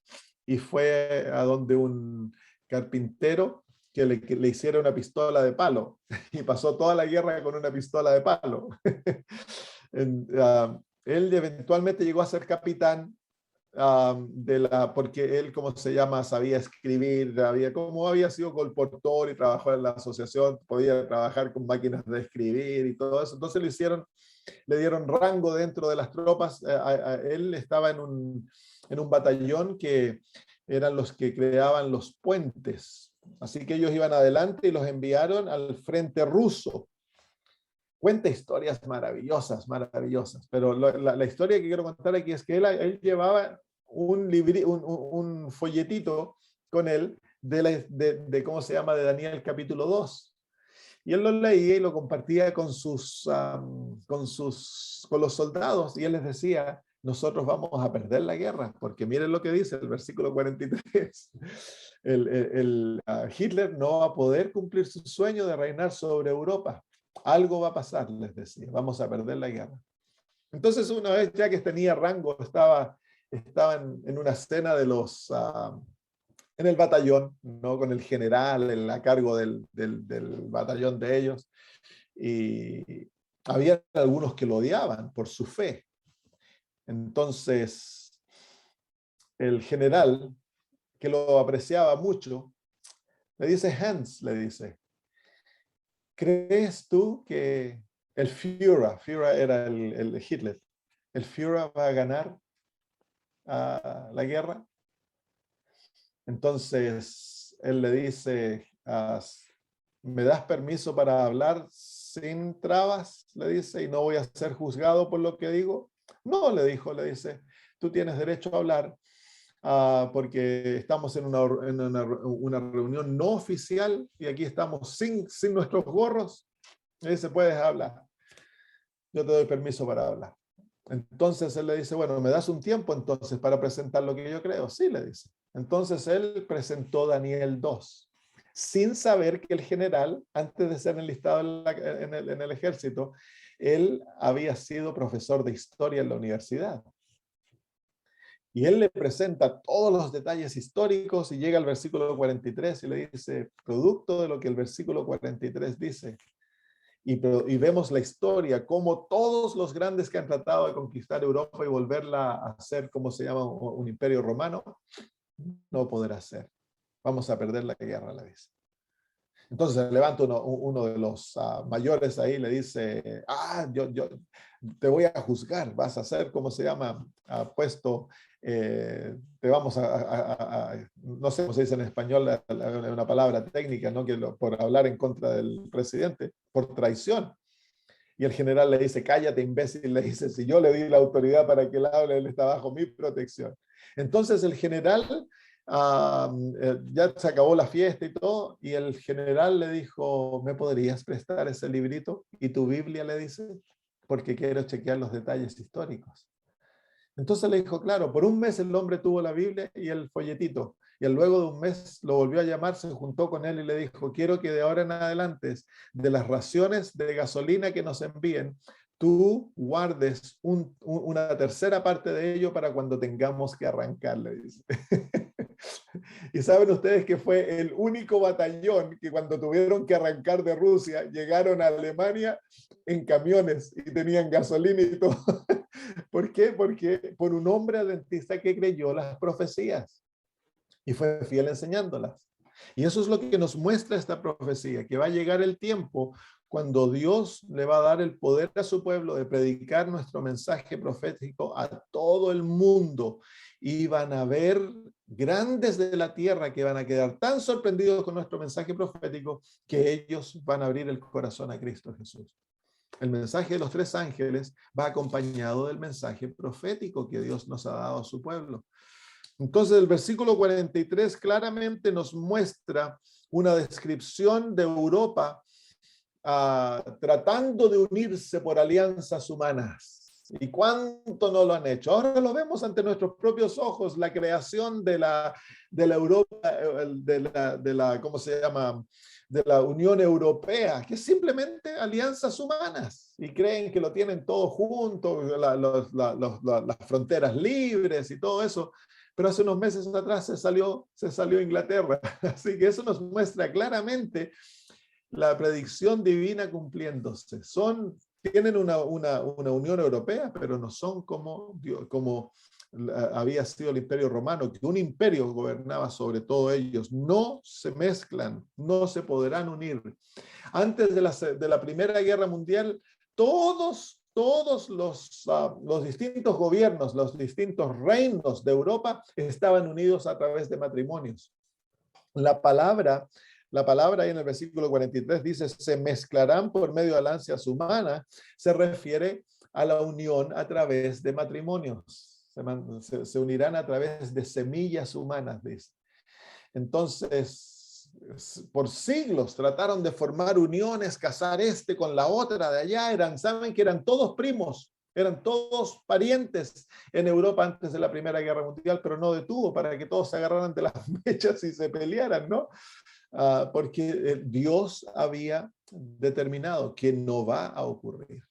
B: y fue a donde un carpintero que le hiciera una pistola de palo, y pasó toda la guerra con una pistola de palo. Él eventualmente llegó a ser capitán, porque él, ¿cómo se llama? Sabía escribir, como había sido colportor y trabajó en la asociación, podía trabajar con máquinas de escribir y todo eso. Entonces le dieron rango dentro de las tropas. Él estaba en un batallón que eran los que creaban los puentes. Así que ellos iban adelante y los enviaron al frente ruso. Cuenta historias maravillosas, maravillosas. Pero la historia que quiero contar aquí es que él llevaba un folletito con él de ¿cómo se llama? De Daniel capítulo 2. Y él lo leía y lo compartía con los soldados, y él les decía, nosotros vamos a perder la guerra, porque miren lo que dice el versículo 43. Hitler no va a poder cumplir su sueño de reinar sobre Europa. Algo va a pasar, les decía, vamos a perder la guerra. Entonces, una vez ya que tenía rango, estaban en una cena de los, en el batallón, ¿no? Con el general a cargo del batallón de ellos, y había algunos que lo odiaban por su fe. Entonces, el general, que lo apreciaba mucho, le dice, Hans, le dice, ¿crees tú que el Führer era el Hitler, el Führer va a ganar la guerra? Entonces, él le dice, ¿me das permiso para hablar sin trabas? Le dice, y no voy a ser juzgado por lo que digo. No, le dice, tú tienes derecho a hablar porque estamos en una reunión no oficial y aquí estamos sin nuestros gorros. Le dice, puedes hablar. Yo te doy permiso para hablar. Entonces él le dice, bueno, ¿me das un tiempo entonces para presentar lo que yo creo? Sí, le dice. Entonces él presentó Daniel 2, sin saber que el general, antes de ser enlistado en el ejército, él había sido profesor de historia en la universidad. Y él le presenta todos los detalles históricos y llega al versículo 43 y le dice, producto de lo que el versículo 43 dice, y vemos la historia, como todos los grandes que han tratado de conquistar Europa y volverla a ser, como se llama, un imperio romano, no podrá ser. Vamos a perder la guerra, le dice. Entonces levanta uno de los mayores ahí, le dice, yo te voy a juzgar, vas a ser, ¿cómo se llama? Puesto, te vamos no sé cómo se dice en español, una palabra técnica, ¿no? Por hablar en contra del presidente, por traición. Y el general le dice, cállate, imbécil, le dice, si yo le di la autoridad para que él hable, él está bajo mi protección. Entonces el general ya se acabó la fiesta y todo, y el general le dijo, ¿me podrías prestar ese librito? Y tu Biblia, le dice, porque quiero chequear los detalles históricos. Entonces le dijo, claro, por un mes el hombre tuvo la Biblia y el folletito, y luego de un mes lo volvió a llamar, se juntó con él y le dijo, quiero que de ahora en adelante, de las raciones de gasolina que nos envíen, tú guardes una tercera parte de ello para cuando tengamos que arrancar, le dice. Y saben ustedes que fue el único batallón que cuando tuvieron que arrancar de Rusia, llegaron a Alemania en camiones y tenían gasolina y todo. ¿Por qué? Porque por un hombre adventista que creyó las profecías y fue fiel enseñándolas. Y eso es lo que nos muestra esta profecía, que va a llegar el tiempo cuando Dios le va a dar el poder a su pueblo de predicar nuestro mensaje profético a todo el mundo. Y van a ver grandes de la tierra que van a quedar tan sorprendidos con nuestro mensaje profético que ellos van a abrir el corazón a Cristo Jesús. El mensaje de los 3 ángeles va acompañado del mensaje profético que Dios nos ha dado a su pueblo. Entonces el versículo 43 claramente nos muestra una descripción de Europa tratando de unirse por alianzas humanas. ¿Y cuánto no lo han hecho? Ahora lo vemos ante nuestros propios ojos, la creación de la Europa, ¿cómo se llama? De la Unión Europea, que es simplemente alianzas humanas, y creen que lo tienen todo junto, las fronteras libres y todo eso, pero hace unos meses atrás se salió Inglaterra, así que eso nos muestra claramente la predicción divina cumpliéndose. Tienen una Unión Europea, pero no son como había sido el Imperio Romano, que un imperio gobernaba sobre todo ellos. No se mezclan, no se podrán unir. Antes de la Primera Guerra Mundial, todos los distintos gobiernos, los distintos reinos de Europa estaban unidos a través de matrimonios. La palabra ahí en el versículo 43 dice, se mezclarán por medio de alianzas humanas, se refiere a la unión a través de matrimonios. Se unirán a través de semillas humanas, dice. Entonces, por siglos trataron de formar uniones, casar con la otra de allá, saben que eran todos primos, Eran todos parientes en Europa antes de la Primera Guerra Mundial, pero no detuvo para que todos se agarraran de las mechas y se pelearan, ¿no? Porque Dios había determinado que no va a ocurrir.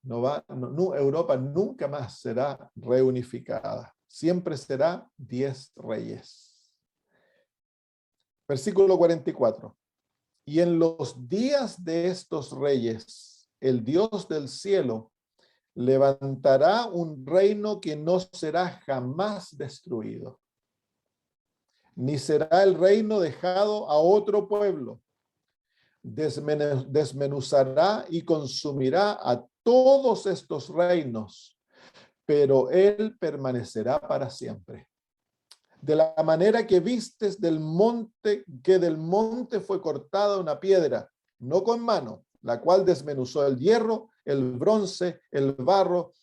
B: Europa nunca más será reunificada. Siempre será 10 reyes. Versículo 44. Y en los días de estos reyes, el Dios del cielo levantará un reino que no será jamás destruido, ni será el reino dejado a otro pueblo. Desmenuzará y consumirá a todos estos reinos, pero él permanecerá para siempre. De la manera que vistes del monte, que del monte fue cortada una piedra, no con mano, la cual desmenuzó el hierro, el bronce, el barro,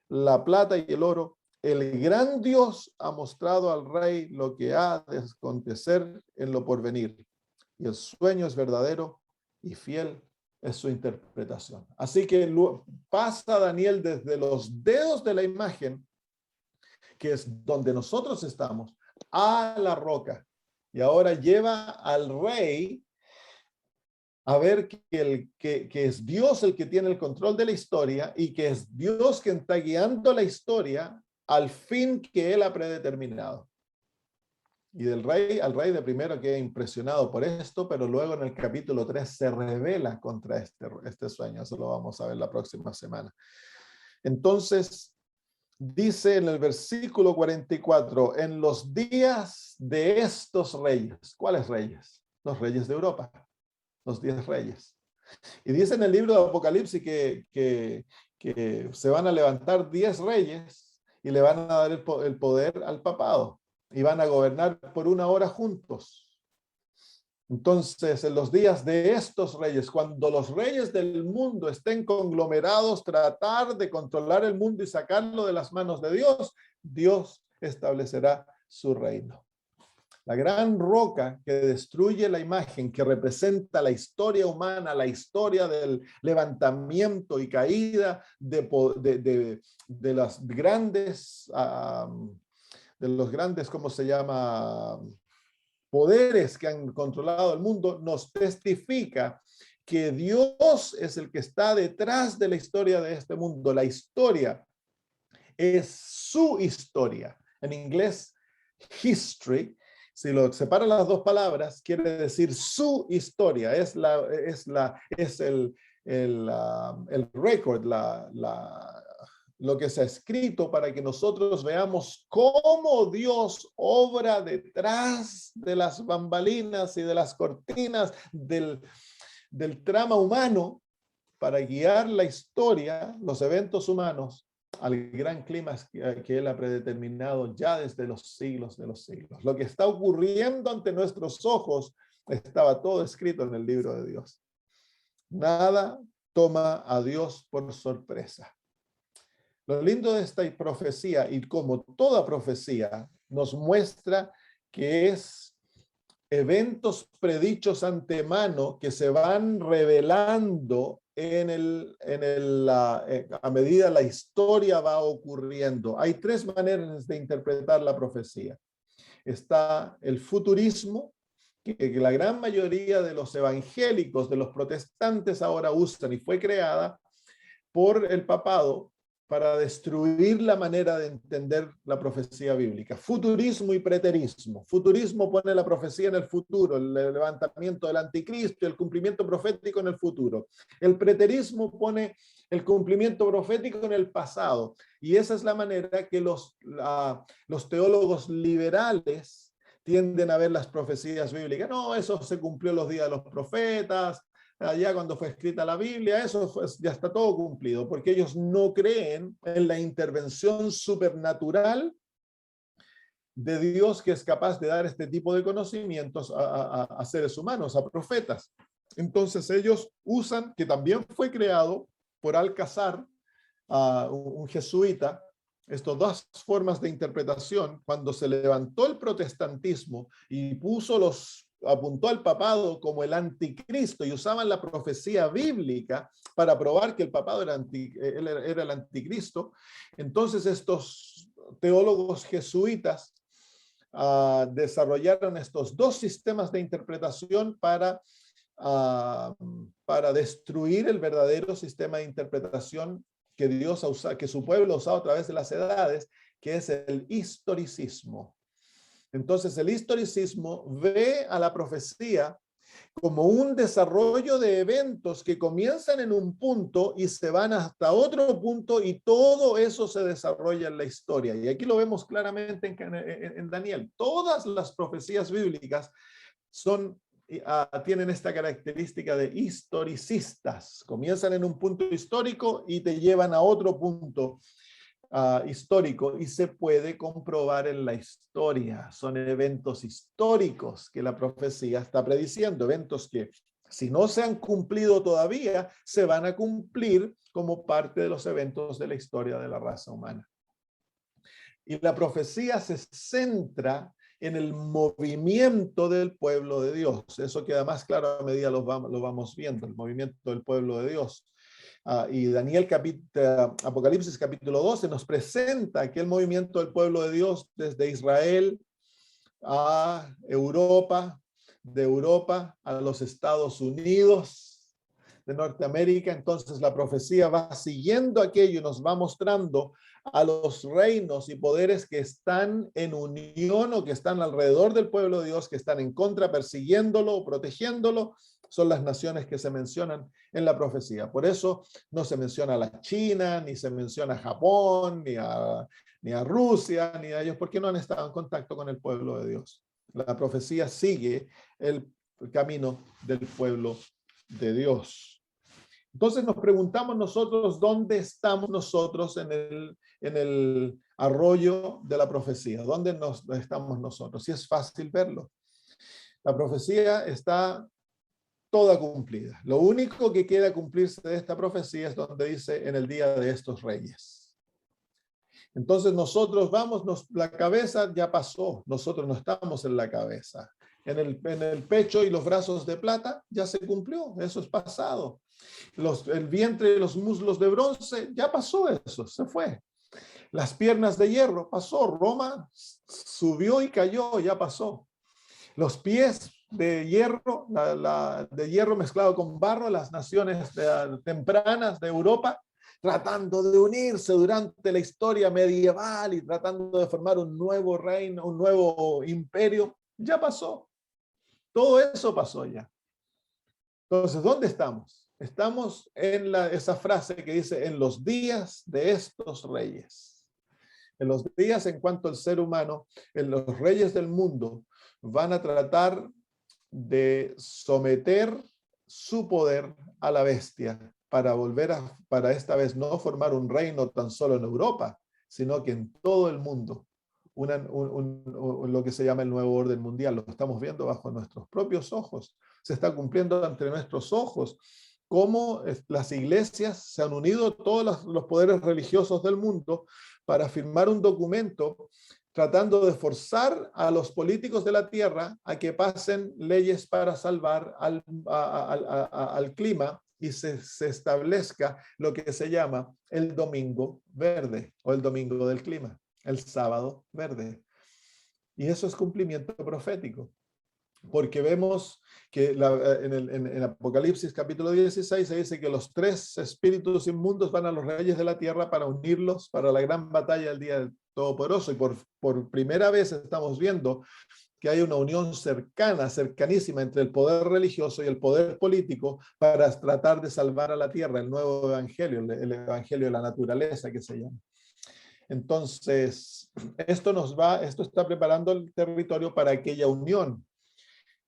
B: la plata y el oro. El gran Dios ha mostrado al rey lo que ha de acontecer en lo porvenir. Y el sueño es verdadero y fiel es su interpretación. Así que pasa Daniel desde los dedos de la imagen, que es donde nosotros estamos, a la roca. Y ahora lleva al rey a ver que es Dios el que tiene el control de la historia y que es Dios quien está guiando la historia al fin que él ha predeterminado. Y del rey al rey de primero queda impresionado por esto, pero luego en el capítulo 3 se revela contra este sueño. Eso lo vamos a ver la próxima semana. Entonces, dice en el versículo 44, en los días de estos reyes. ¿Cuáles reyes? Los reyes de Europa, los 10 reyes. Y dice en el libro de Apocalipsis que se van a levantar 10 reyes y le van a dar el poder al papado y van a gobernar por 1 hora juntos. Entonces, en los días de estos reyes, cuando los reyes del mundo estén conglomerados, tratar de controlar el mundo y sacarlo de las manos de Dios, Dios establecerá su reino. La gran roca que destruye la imagen, que representa la historia humana, la historia del levantamiento y caída de las grandes, de los grandes, ¿cómo se llama?, poderes que han controlado el mundo, nos testifica que Dios es el que está detrás de la historia de este mundo. La historia es su historia. En inglés, history, si lo separan las dos palabras, quiere decir su historia. Es el record, lo que se ha escrito para que nosotros veamos cómo Dios obra detrás de las bambalinas y de las cortinas del trama humano para guiar la historia, los eventos humanos, al gran clima que Él ha predeterminado ya desde los siglos de los siglos. Lo que está ocurriendo ante nuestros ojos estaba todo escrito en el libro de Dios. Nada toma a Dios por sorpresa. Lo lindo de esta profecía, y como toda profecía, nos muestra que es eventos predichos antemano que se van revelando a medida la historia va ocurriendo. Hay 3 maneras de interpretar la profecía. Está el futurismo, que la gran mayoría de los evangélicos, de los protestantes ahora usan, y fue creada por el papado para destruir la manera de entender la profecía bíblica. Futurismo y preterismo. Futurismo pone la profecía en el futuro, el levantamiento del anticristo y el cumplimiento profético en el futuro. El preterismo pone el cumplimiento profético en el pasado. Y esa es la manera que los teólogos liberales tienden a ver las profecías bíblicas. No, eso se cumplió los días de los profetas, allá cuando fue escrita la Biblia, ya está todo cumplido, porque ellos no creen en la intervención supernatural de Dios que es capaz de dar este tipo de conocimientos a seres humanos, a profetas. Entonces ellos usan, que también fue creado por Alcázar, un jesuita, estas 2 formas de interpretación. Cuando se levantó el protestantismo y puso los apuntó al papado como el anticristo y usaban la profecía bíblica para probar que el papado era el anticristo. Entonces estos teólogos jesuitas desarrollaron estos dos sistemas de interpretación para destruir el verdadero sistema de interpretación que Dios ha usado, que su pueblo ha usado a través de las edades, que es el historicismo. Entonces el historicismo ve a la profecía como un desarrollo de eventos que comienzan en un punto y se van hasta otro punto, y todo eso se desarrolla en la historia. Y aquí lo vemos claramente en Daniel. Todas las profecías bíblicas tienen esta característica de historicistas. Comienzan en un punto histórico y te llevan a otro punto histórico, y se puede comprobar en la historia. Son eventos históricos que la profecía está prediciendo, eventos que, si no se han cumplido todavía, se van a cumplir como parte de los eventos de la historia de la raza humana. Y la profecía se centra en el movimiento del pueblo de Dios. Eso queda más claro a medida lo vamos viendo, el movimiento del pueblo de Dios. Y Apocalipsis capítulo 12 nos presenta aquel movimiento del pueblo de Dios desde Israel a Europa, de Europa a los Estados Unidos de Norteamérica. Entonces la profecía va siguiendo aquello y nos va mostrando a los reinos y poderes que están en unión o que están alrededor del pueblo de Dios, que están en contra, persiguiéndolo o protegiéndolo. Son las naciones que se mencionan en la profecía. Por eso no se menciona a la China, ni se menciona a Japón, ni a Rusia, ni a ellos, porque no han estado en contacto con el pueblo de Dios. La profecía sigue el camino del pueblo de Dios. Entonces nos preguntamos nosotros, ¿dónde estamos nosotros en el arroyo de la profecía? ¿Dónde estamos nosotros? Y es fácil verlo. La profecía está toda cumplida. Lo único que queda cumplirse de esta profecía es donde dice en el día de estos reyes. Entonces nosotros la cabeza ya pasó, nosotros no estamos en la cabeza. En el pecho y los brazos de plata ya se cumplió, eso es pasado. El vientre y los muslos de bronce, ya pasó eso, se fue. Las piernas de hierro, pasó. Roma subió y cayó, ya pasó. Los pies de hierro, de hierro mezclado con barro, las naciones tempranas de Europa, tratando de unirse durante la historia medieval y tratando de formar un nuevo reino, un nuevo imperio, ya pasó. Todo eso pasó ya. Entonces, ¿dónde estamos? Estamos en esa frase que dice, en los días de estos reyes. En los días en cuanto el ser humano, en los reyes del mundo, van a tratar de someter su poder a la bestia para esta vez no formar un reino tan solo en Europa, sino que en todo el mundo, lo que se llama el nuevo orden mundial. Lo estamos viendo bajo nuestros propios ojos. Se está cumpliendo ante nuestros ojos cómo las iglesias se han unido, todos los poderes religiosos del mundo, para firmar un documento tratando de forzar a los políticos de la tierra a que pasen leyes para salvar al clima y se establezca lo que se llama el domingo verde o el domingo del clima, el sábado verde. Y eso es cumplimiento profético, porque vemos que en Apocalipsis capítulo 16 se dice que los 3 espíritus inmundos van a los reyes de la tierra para unirlos para la gran batalla del día del Todopoderoso, y por primera vez estamos viendo que hay una unión cercanísima entre el poder religioso y el poder político para tratar de salvar a la tierra, el nuevo evangelio, el evangelio de la naturaleza que se llama. Entonces, esto está preparando el territorio para aquella unión.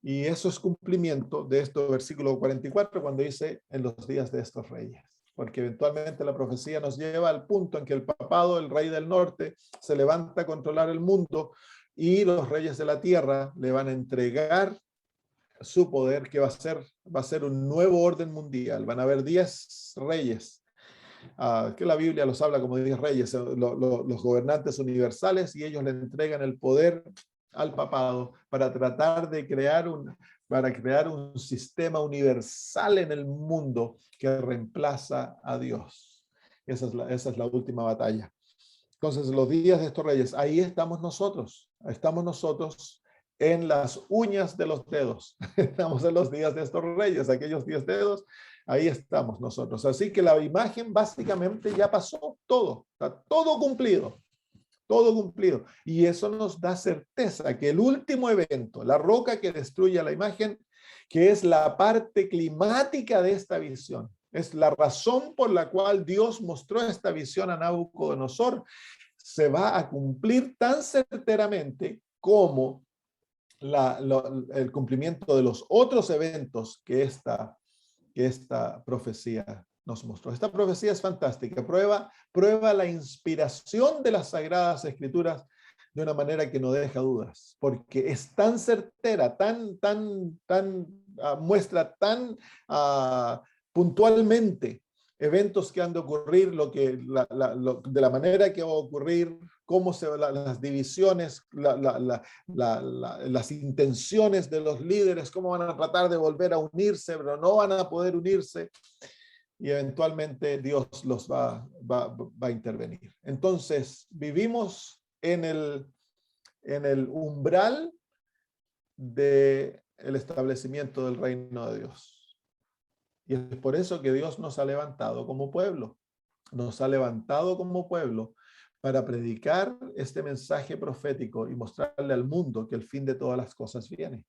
B: Y eso es cumplimiento de esto, versículo 44, cuando dice en los días de estos reyes. Porque eventualmente la profecía nos lleva al punto en que el papado, el rey del norte, se levanta a controlar el mundo y los reyes de la tierra le van a entregar su poder, que va a ser un nuevo orden mundial. Van a haber 10 reyes, que la Biblia los habla como 10 reyes, los gobernantes universales, y ellos le entregan el poder al papado para tratar de crear un sistema universal en el mundo que reemplaza a Dios. Esa es la última batalla. Entonces, los días de estos reyes, ahí estamos nosotros en las uñas de los dedos. Estamos en los días de estos reyes, aquellos 10 dedos, ahí estamos nosotros. Así que la imagen básicamente ya pasó todo, está todo cumplido. Todo cumplido. Y eso nos da certeza que el último evento, la roca que destruye la imagen, que es la parte climática de esta visión, es la razón por la cual Dios mostró esta visión a Nabucodonosor, se va a cumplir tan certeramente como el cumplimiento de los otros eventos que esta profecía nos mostró. Esta profecía es fantástica, prueba la inspiración de las Sagradas Escrituras de una manera que no deja dudas, porque es tan certera, muestra tan puntualmente eventos que han de ocurrir, de la manera que va a ocurrir, cómo las divisiones, las intenciones de los líderes, cómo van a tratar de volver a unirse, pero no van a poder unirse, y eventualmente Dios los va a intervenir. Entonces, vivimos en el umbral del establecimiento del reino de Dios. Y es por eso que Dios nos ha levantado como pueblo. Nos ha levantado como pueblo para predicar este mensaje profético y mostrarle al mundo que el fin de todas las cosas viene.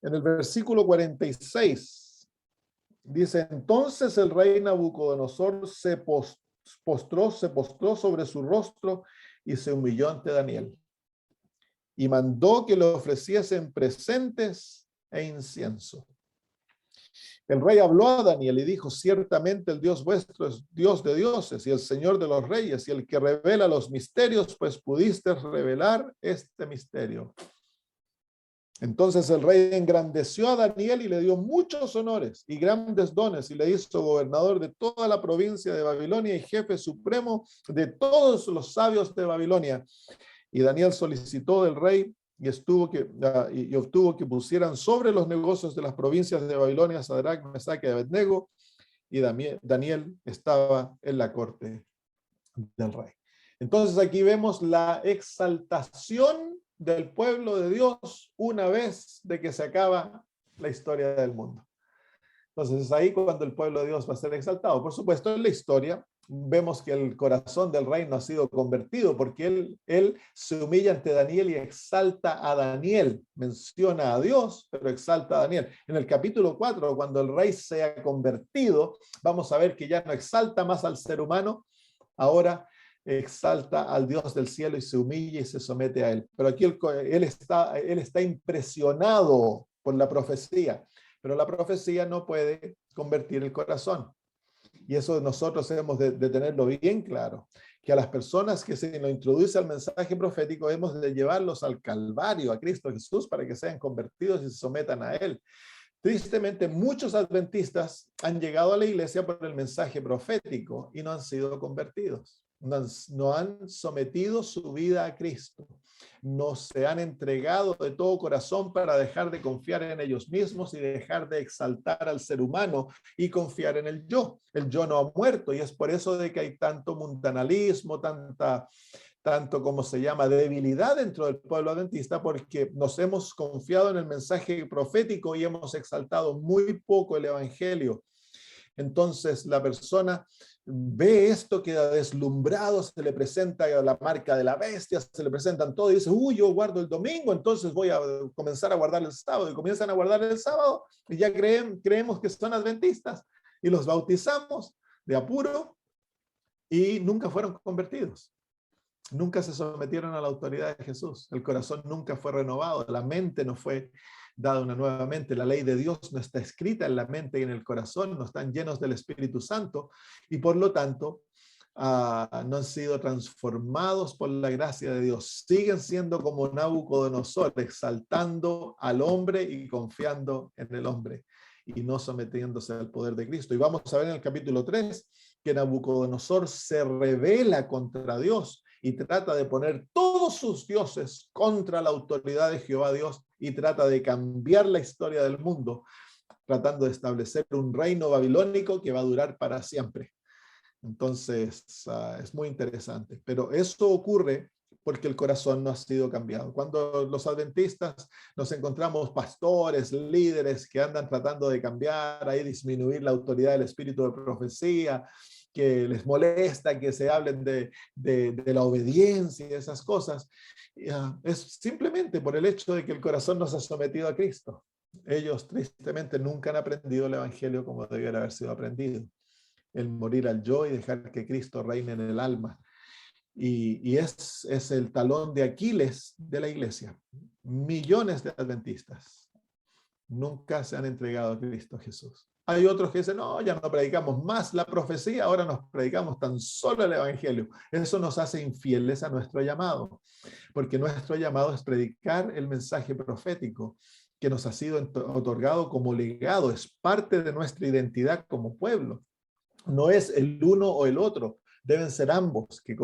B: En el versículo 46 dice: entonces el rey Nabucodonosor se postró sobre su rostro y se humilló ante Daniel. Y mandó que le ofreciesen presentes e incienso. El rey habló a Daniel y dijo: ciertamente el Dios vuestro es Dios de dioses y el Señor de los reyes y el que revela los misterios, pues pudiste revelar este misterio. Entonces el rey engrandeció a Daniel y le dio muchos honores y grandes dones y le hizo gobernador de toda la provincia de Babilonia y jefe supremo de todos los sabios de Babilonia. Y Daniel solicitó del rey y obtuvo que pusieran sobre los negocios de las provincias de Babilonia Sadrach, Mesach y Abednego, y Daniel estaba en la corte del rey. Entonces aquí vemos la exaltación del pueblo de Dios una vez de que se acaba la historia del mundo. Entonces es ahí cuando el pueblo de Dios va a ser exaltado. Por supuesto, en la historia vemos que el corazón del rey no ha sido convertido, porque él se humilla ante Daniel y exalta a Daniel. Menciona a Dios, pero exalta a Daniel. En el capítulo 4, cuando el rey se ha convertido, vamos a ver que ya no exalta más al ser humano, ahora exalta al Dios del cielo y se humilla y se somete a él. Pero aquí él está impresionado por la profecía, pero la profecía no puede convertir el corazón. Y eso nosotros hemos de tenerlo bien claro, que a las personas que se nos introduce al mensaje profético hemos de llevarlos al Calvario, a Cristo Jesús, para que sean convertidos y se sometan a Él. Tristemente, muchos adventistas han llegado a la iglesia por el mensaje profético y no han sido convertidos. No han sometido su vida a Cristo. No se han entregado de todo corazón para dejar de confiar en ellos mismos y dejar de exaltar al ser humano y confiar en el yo. El yo no ha muerto y es por eso de que hay tanto mundanalismo, tanto como se llama debilidad dentro del pueblo adventista, porque nos hemos confiado en el mensaje profético y hemos exaltado muy poco el evangelio. Entonces la persona ve esto, queda deslumbrado, se le presenta la marca de la bestia, se le presentan todo y dice: yo guardo el domingo, entonces voy a comenzar a guardar el sábado, y comienzan a guardar el sábado y ya creemos que son adventistas y los bautizamos de apuro y nunca fueron convertidos. Nunca se sometieron a la autoridad de Jesús. El corazón nunca fue renovado. La mente no fue dada una nueva mente. La ley de Dios no está escrita en la mente y en el corazón. No están llenos del Espíritu Santo. Y por lo tanto, no han sido transformados por la gracia de Dios. Siguen siendo como Nabucodonosor, exaltando al hombre y confiando en el hombre y no sometiéndose al poder de Cristo. Y vamos a ver en el capítulo 3 que Nabucodonosor se rebela contra Dios y trata de poner todos sus dioses contra la autoridad de Jehová Dios y trata de cambiar la historia del mundo, tratando de establecer un reino babilónico que va a durar para siempre. Entonces, es muy interesante. Pero eso ocurre porque el corazón no ha sido cambiado. Cuando los adventistas nos encontramos pastores, líderes que andan tratando de cambiar, ahí disminuir la autoridad del espíritu de profecía, que les molesta que se hablen de la obediencia y esas cosas, es simplemente por el hecho de que el corazón no se ha sometido a Cristo. Ellos tristemente nunca han aprendido el evangelio como debiera haber sido aprendido. El morir al yo y dejar que Cristo reine en el alma. Y es el talón de Aquiles de la iglesia. Millones de adventistas nunca se han entregado a Cristo Jesús. Hay otros que dicen, no, ya no predicamos más la profecía, ahora nos predicamos tan solo el evangelio. Eso nos hace infieles a nuestro llamado, porque nuestro llamado es predicar el mensaje profético que nos ha sido otorgado como legado, es parte de nuestra identidad como pueblo. No es el uno o el otro, deben ser ambos que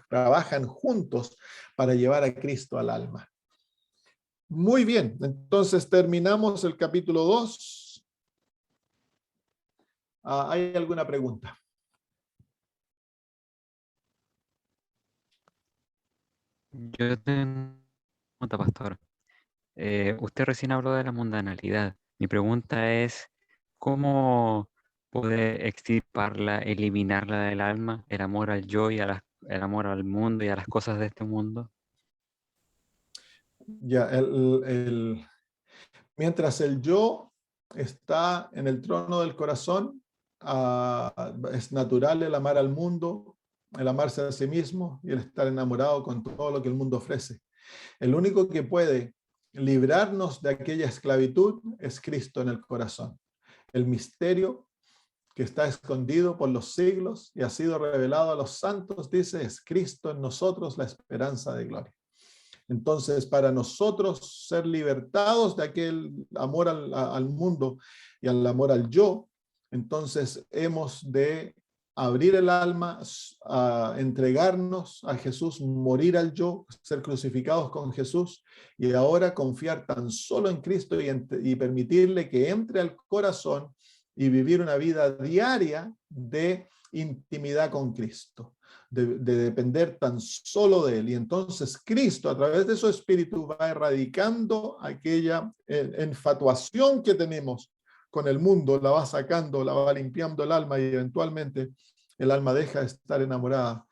B: trabajan juntos para llevar a Cristo al alma. Muy bien, entonces terminamos el capítulo 2. ¿Hay alguna pregunta?
C: Yo tengo una pregunta, pastor. Usted recién habló de la mundanalidad. Mi pregunta es, ¿cómo puede extirparla, eliminarla del alma, el amor al yo y el amor al mundo y a las cosas de este mundo?
B: Ya, mientras el yo está en el trono del corazón, es natural el amar al mundo, el amarse a sí mismo y el estar enamorado con todo lo que el mundo ofrece. El único que puede librarnos de aquella esclavitud es Cristo en el corazón. El misterio que está escondido por los siglos y ha sido revelado a los santos, dice, es Cristo en nosotros, la esperanza de gloria. Entonces, para nosotros ser libertados de aquel amor al mundo y al amor al yo, entonces hemos de abrir el alma, a entregarnos a Jesús, morir al yo, ser crucificados con Jesús y ahora confiar tan solo en Cristo y permitirle que entre al corazón y vivir una vida diaria de intimidad con Cristo. De depender tan solo de Él. Y entonces Cristo, a través de su Espíritu, va erradicando aquella enfatuación que tenemos con el mundo, la va sacando, la va limpiando el alma y eventualmente el alma deja de estar enamorada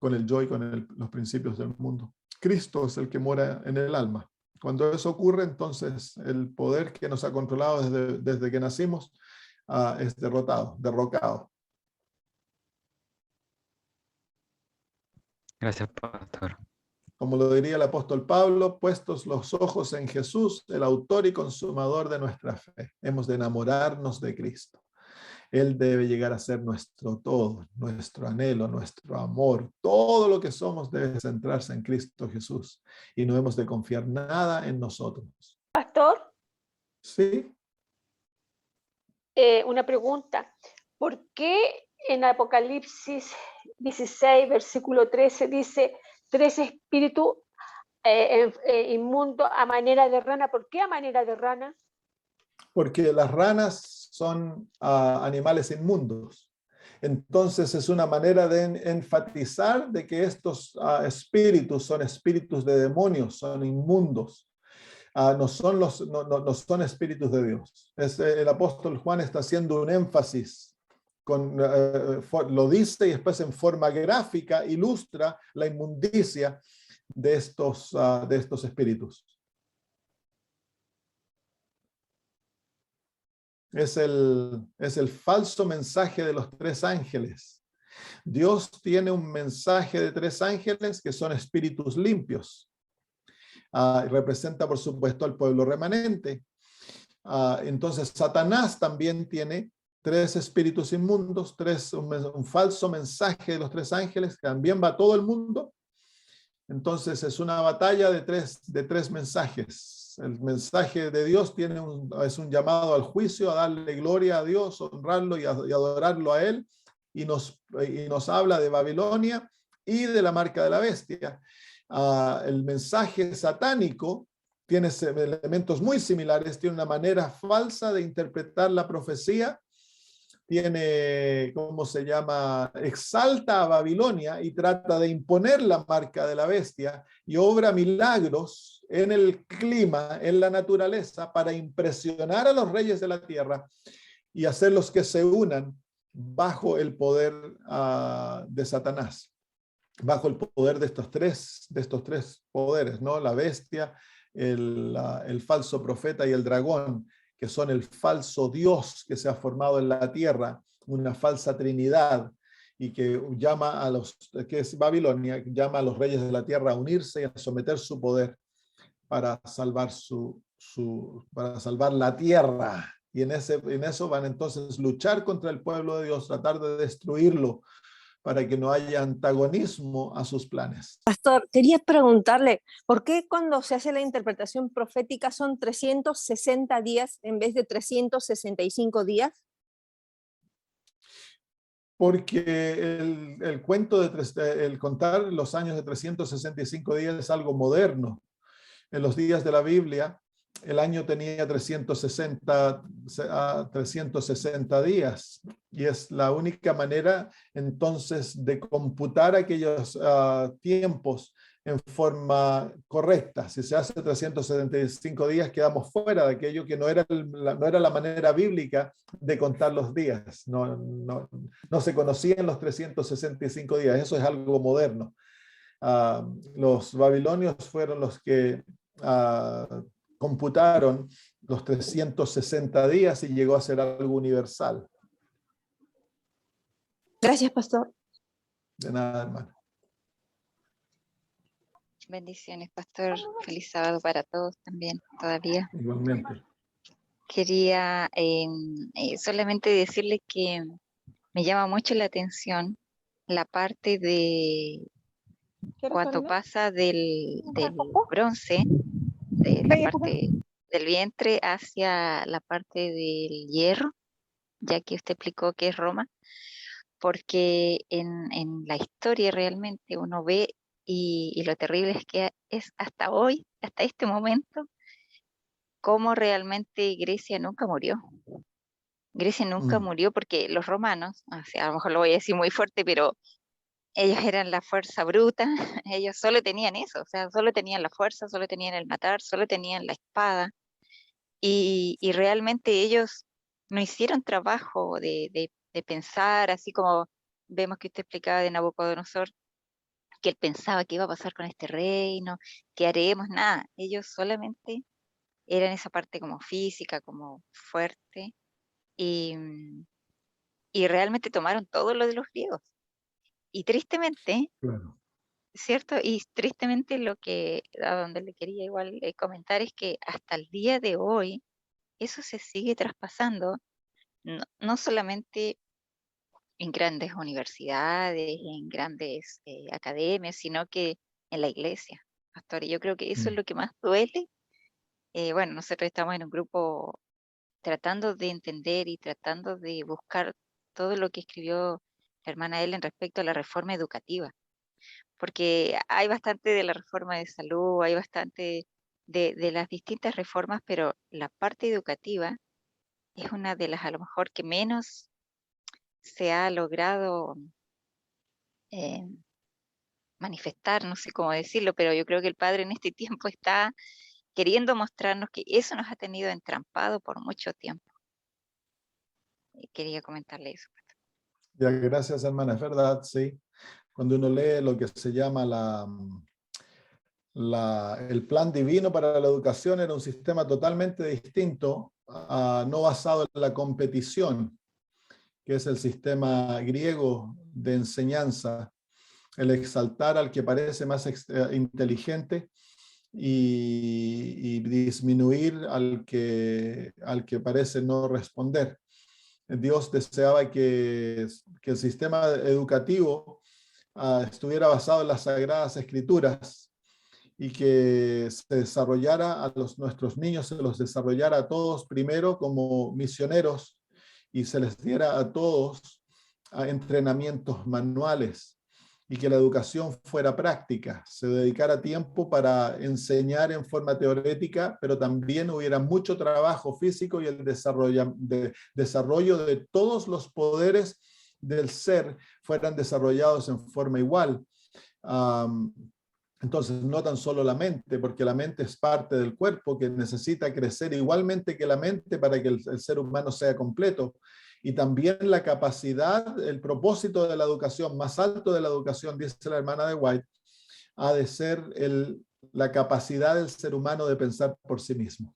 B: con el yo y con los principios del mundo. Cristo es el que mora en el alma. Cuando eso ocurre, entonces el poder que nos ha controlado desde que nacimos es derrocado.
C: Gracias, pastor.
B: Como lo diría el apóstol Pablo, puestos los ojos en Jesús, el autor y consumador de nuestra fe. Hemos de enamorarnos de Cristo. Él debe llegar a ser nuestro todo, nuestro anhelo, nuestro amor. Todo lo que somos debe centrarse en Cristo Jesús. Y no hemos de confiar nada en nosotros.
D: Pastor,
B: ¿Sí?
D: una pregunta. ¿Por qué en Apocalipsis 16, versículo 13, dice 3 espíritus inmundos a manera de rana? ¿Por qué a manera de rana?
B: Porque las ranas son animales inmundos. Entonces es una manera de enfatizar de que estos espíritus son espíritus de demonios, son inmundos. No son espíritus de Dios. El apóstol Juan está haciendo un énfasis, lo dice y después en forma gráfica ilustra la inmundicia de estos espíritus. Es el falso mensaje de los 3 ángeles. Dios tiene un mensaje de 3 ángeles que son espíritus limpios. Representa, por supuesto, al pueblo remanente. Entonces, Satanás también tiene 3 espíritus inmundos, un falso mensaje de los 3 ángeles, que también va a todo el mundo. Entonces, es una batalla de tres mensajes. El mensaje de Dios es un llamado al juicio, a darle gloria a Dios, honrarlo y adorarlo a Él. Y nos habla de Babilonia y de la marca de la bestia. El mensaje satánico tiene elementos muy similares, tiene una manera falsa de interpretar la profecía, tiene, ¿cómo se llama? Exalta a Babilonia y trata de imponer la marca de la bestia y obra milagros en el clima, en la naturaleza, para impresionar a los reyes de la tierra y hacerlos que se unan bajo el poder de Satanás, bajo el poder de estos tres poderes, ¿no? La bestia, el falso profeta y el dragón, que son el falso Dios que se ha formado en la tierra, una falsa trinidad, y que llama a que es Babilonia, llama a los reyes de la tierra a unirse y a someter su poder para salvar para salvar la tierra. Y en eso van entonces luchar contra el pueblo de Dios, tratar de destruirlo para que no haya antagonismo a sus planes.
E: Pastor, quería preguntarle, ¿por qué cuando se hace la interpretación profética son 360 días en vez de 365 días?
B: Porque el cuento el contar los años de 365 días es algo moderno. En los días de la Biblia, el año tenía 360 días, y es la única manera entonces de computar aquellos tiempos en forma correcta. Si se hace 375 días, quedamos fuera de aquello que no era la manera bíblica de contar los días. No se conocían los 365 días, eso es algo moderno. Los babilonios fueron los que computaron los 360 días y llegó a ser algo universal.
E: Gracias, pastor.
B: De nada, hermano.
F: Bendiciones, pastor. Feliz sábado para todos también, todavía.
B: Igualmente.
F: Quería solamente decirle que me llama mucho la atención la parte de cuando pasa del bronce, de la parte del vientre hacia la parte del hierro, ya que usted explicó que es Roma, porque en la historia realmente uno ve y lo terrible es que es hasta hoy, hasta este momento, cómo realmente Grecia nunca murió. Grecia nunca murió porque los romanos, o sea, a lo mejor lo voy a decir muy fuerte, pero ellos eran la fuerza bruta, ellos solo tenían eso, o sea, solo tenían la fuerza, solo tenían el matar, solo tenían la espada, y realmente ellos no hicieron trabajo de pensar, así como vemos que usted explicaba de Nabucodonosor, que él pensaba qué iba a pasar con este reino, qué haremos, nada, ellos solamente eran esa parte como física, como fuerte, y realmente tomaron todo lo de los griegos. Y tristemente,
B: Claro.
F: ¿cierto? Y tristemente lo que, a donde le quería igual comentar es que hasta el día de hoy eso se sigue traspasando, no solamente en grandes universidades, en grandes academias, sino que en la iglesia, pastor. Y yo creo que eso es lo que más duele. Bueno, nosotros estamos en un grupo tratando de entender y tratando de buscar todo lo que escribió la hermana Ellen respecto a la reforma educativa, porque hay bastante de la reforma de salud, hay bastante de las distintas reformas, pero la parte educativa es una de las a lo mejor que menos se ha logrado manifestar, no sé cómo decirlo, pero yo creo que el Padre en este tiempo está queriendo mostrarnos que eso nos ha tenido entrampado por mucho tiempo. Quería comentarle eso.
B: Ya, gracias, hermana, es verdad, sí. Cuando uno lee lo que se llama el plan divino para la educación, era un sistema totalmente distinto, no basado en la competición, que es el sistema griego de enseñanza, el exaltar al que parece más inteligente y disminuir al que parece no responder. Dios deseaba que el sistema educativo estuviera basado en las Sagradas Escrituras y que se desarrollara nuestros niños, se los desarrollara a todos primero como misioneros y se les diera a todos entrenamientos manuales. y que la educación fuera práctica, se dedicara tiempo para enseñar en forma teórica, pero también hubiera mucho trabajo físico y el desarrollo de todos los poderes del ser fueran desarrollados en forma igual. Entonces, no tan solo la mente, porque la mente es parte del cuerpo que necesita crecer igualmente que la mente para que el ser humano sea completo. Y también la capacidad, el propósito de la educación, más alto de la educación, dice la hermana de White, ha de ser la capacidad del ser humano de pensar por sí mismo,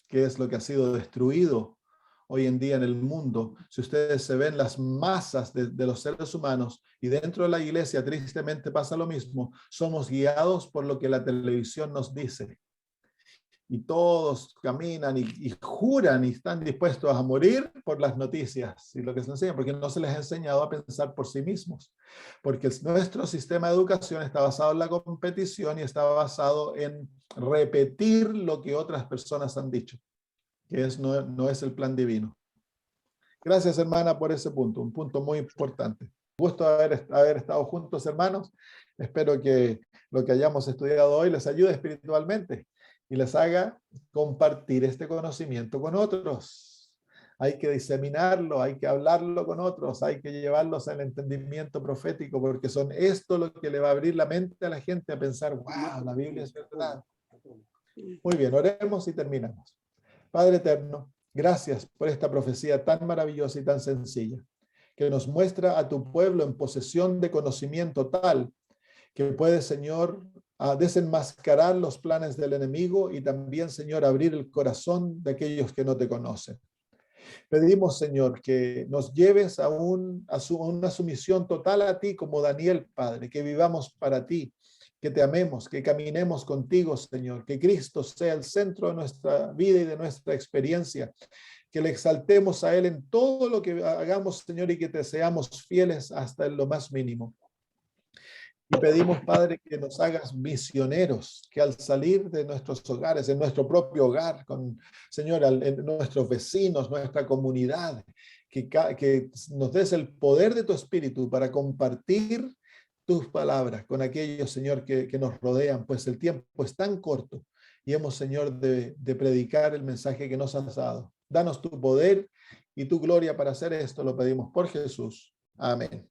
B: que es lo que ha sido destruido hoy en día en el mundo. Si ustedes se ven las masas de los seres humanos, y dentro de la iglesia tristemente pasa lo mismo, somos guiados por lo que la televisión nos dice. Y todos caminan y juran y están dispuestos a morir por las noticias y lo que se enseña, porque no se les ha enseñado a pensar por sí mismos. Porque nuestro sistema de educación está basado en la competición y está basado en repetir lo que otras personas han dicho, que no es el plan divino. Gracias, hermana, por ese punto, un punto muy importante. Gusto haber estado juntos, hermanos. Espero que lo que hayamos estudiado hoy les ayude espiritualmente y les haga compartir este conocimiento con otros. Hay que diseminarlo, hay que hablarlo con otros, hay que llevarlos al entendimiento profético, porque son esto lo que le va a abrir la mente a la gente a pensar, wow, la Biblia es verdad. Muy bien, oremos y terminamos. Padre eterno, gracias por esta profecía tan maravillosa y tan sencilla, que nos muestra a tu pueblo en posesión de conocimiento tal que puede, Señor, desenmascarar los planes del enemigo y también, Señor, abrir el corazón de aquellos que no te conocen. Pedimos, Señor, que nos lleves a una sumisión total a ti como Daniel, Padre, que vivamos para ti, que te amemos, que caminemos contigo, Señor, que Cristo sea el centro de nuestra vida y de nuestra experiencia, que le exaltemos a Él en todo lo que hagamos, Señor, y que te seamos fieles hasta en lo más mínimo. Y pedimos, Padre, que nos hagas misioneros, que al salir de nuestros hogares, en nuestro propio hogar, Señor, en nuestros vecinos, nuestra comunidad, que nos des el poder de tu Espíritu para compartir tus palabras con aquellos, Señor, que nos rodean, pues el tiempo es tan corto y hemos, Señor, de predicar el mensaje que nos has dado. Danos tu poder y tu gloria para hacer esto, lo pedimos por Jesús. Amén.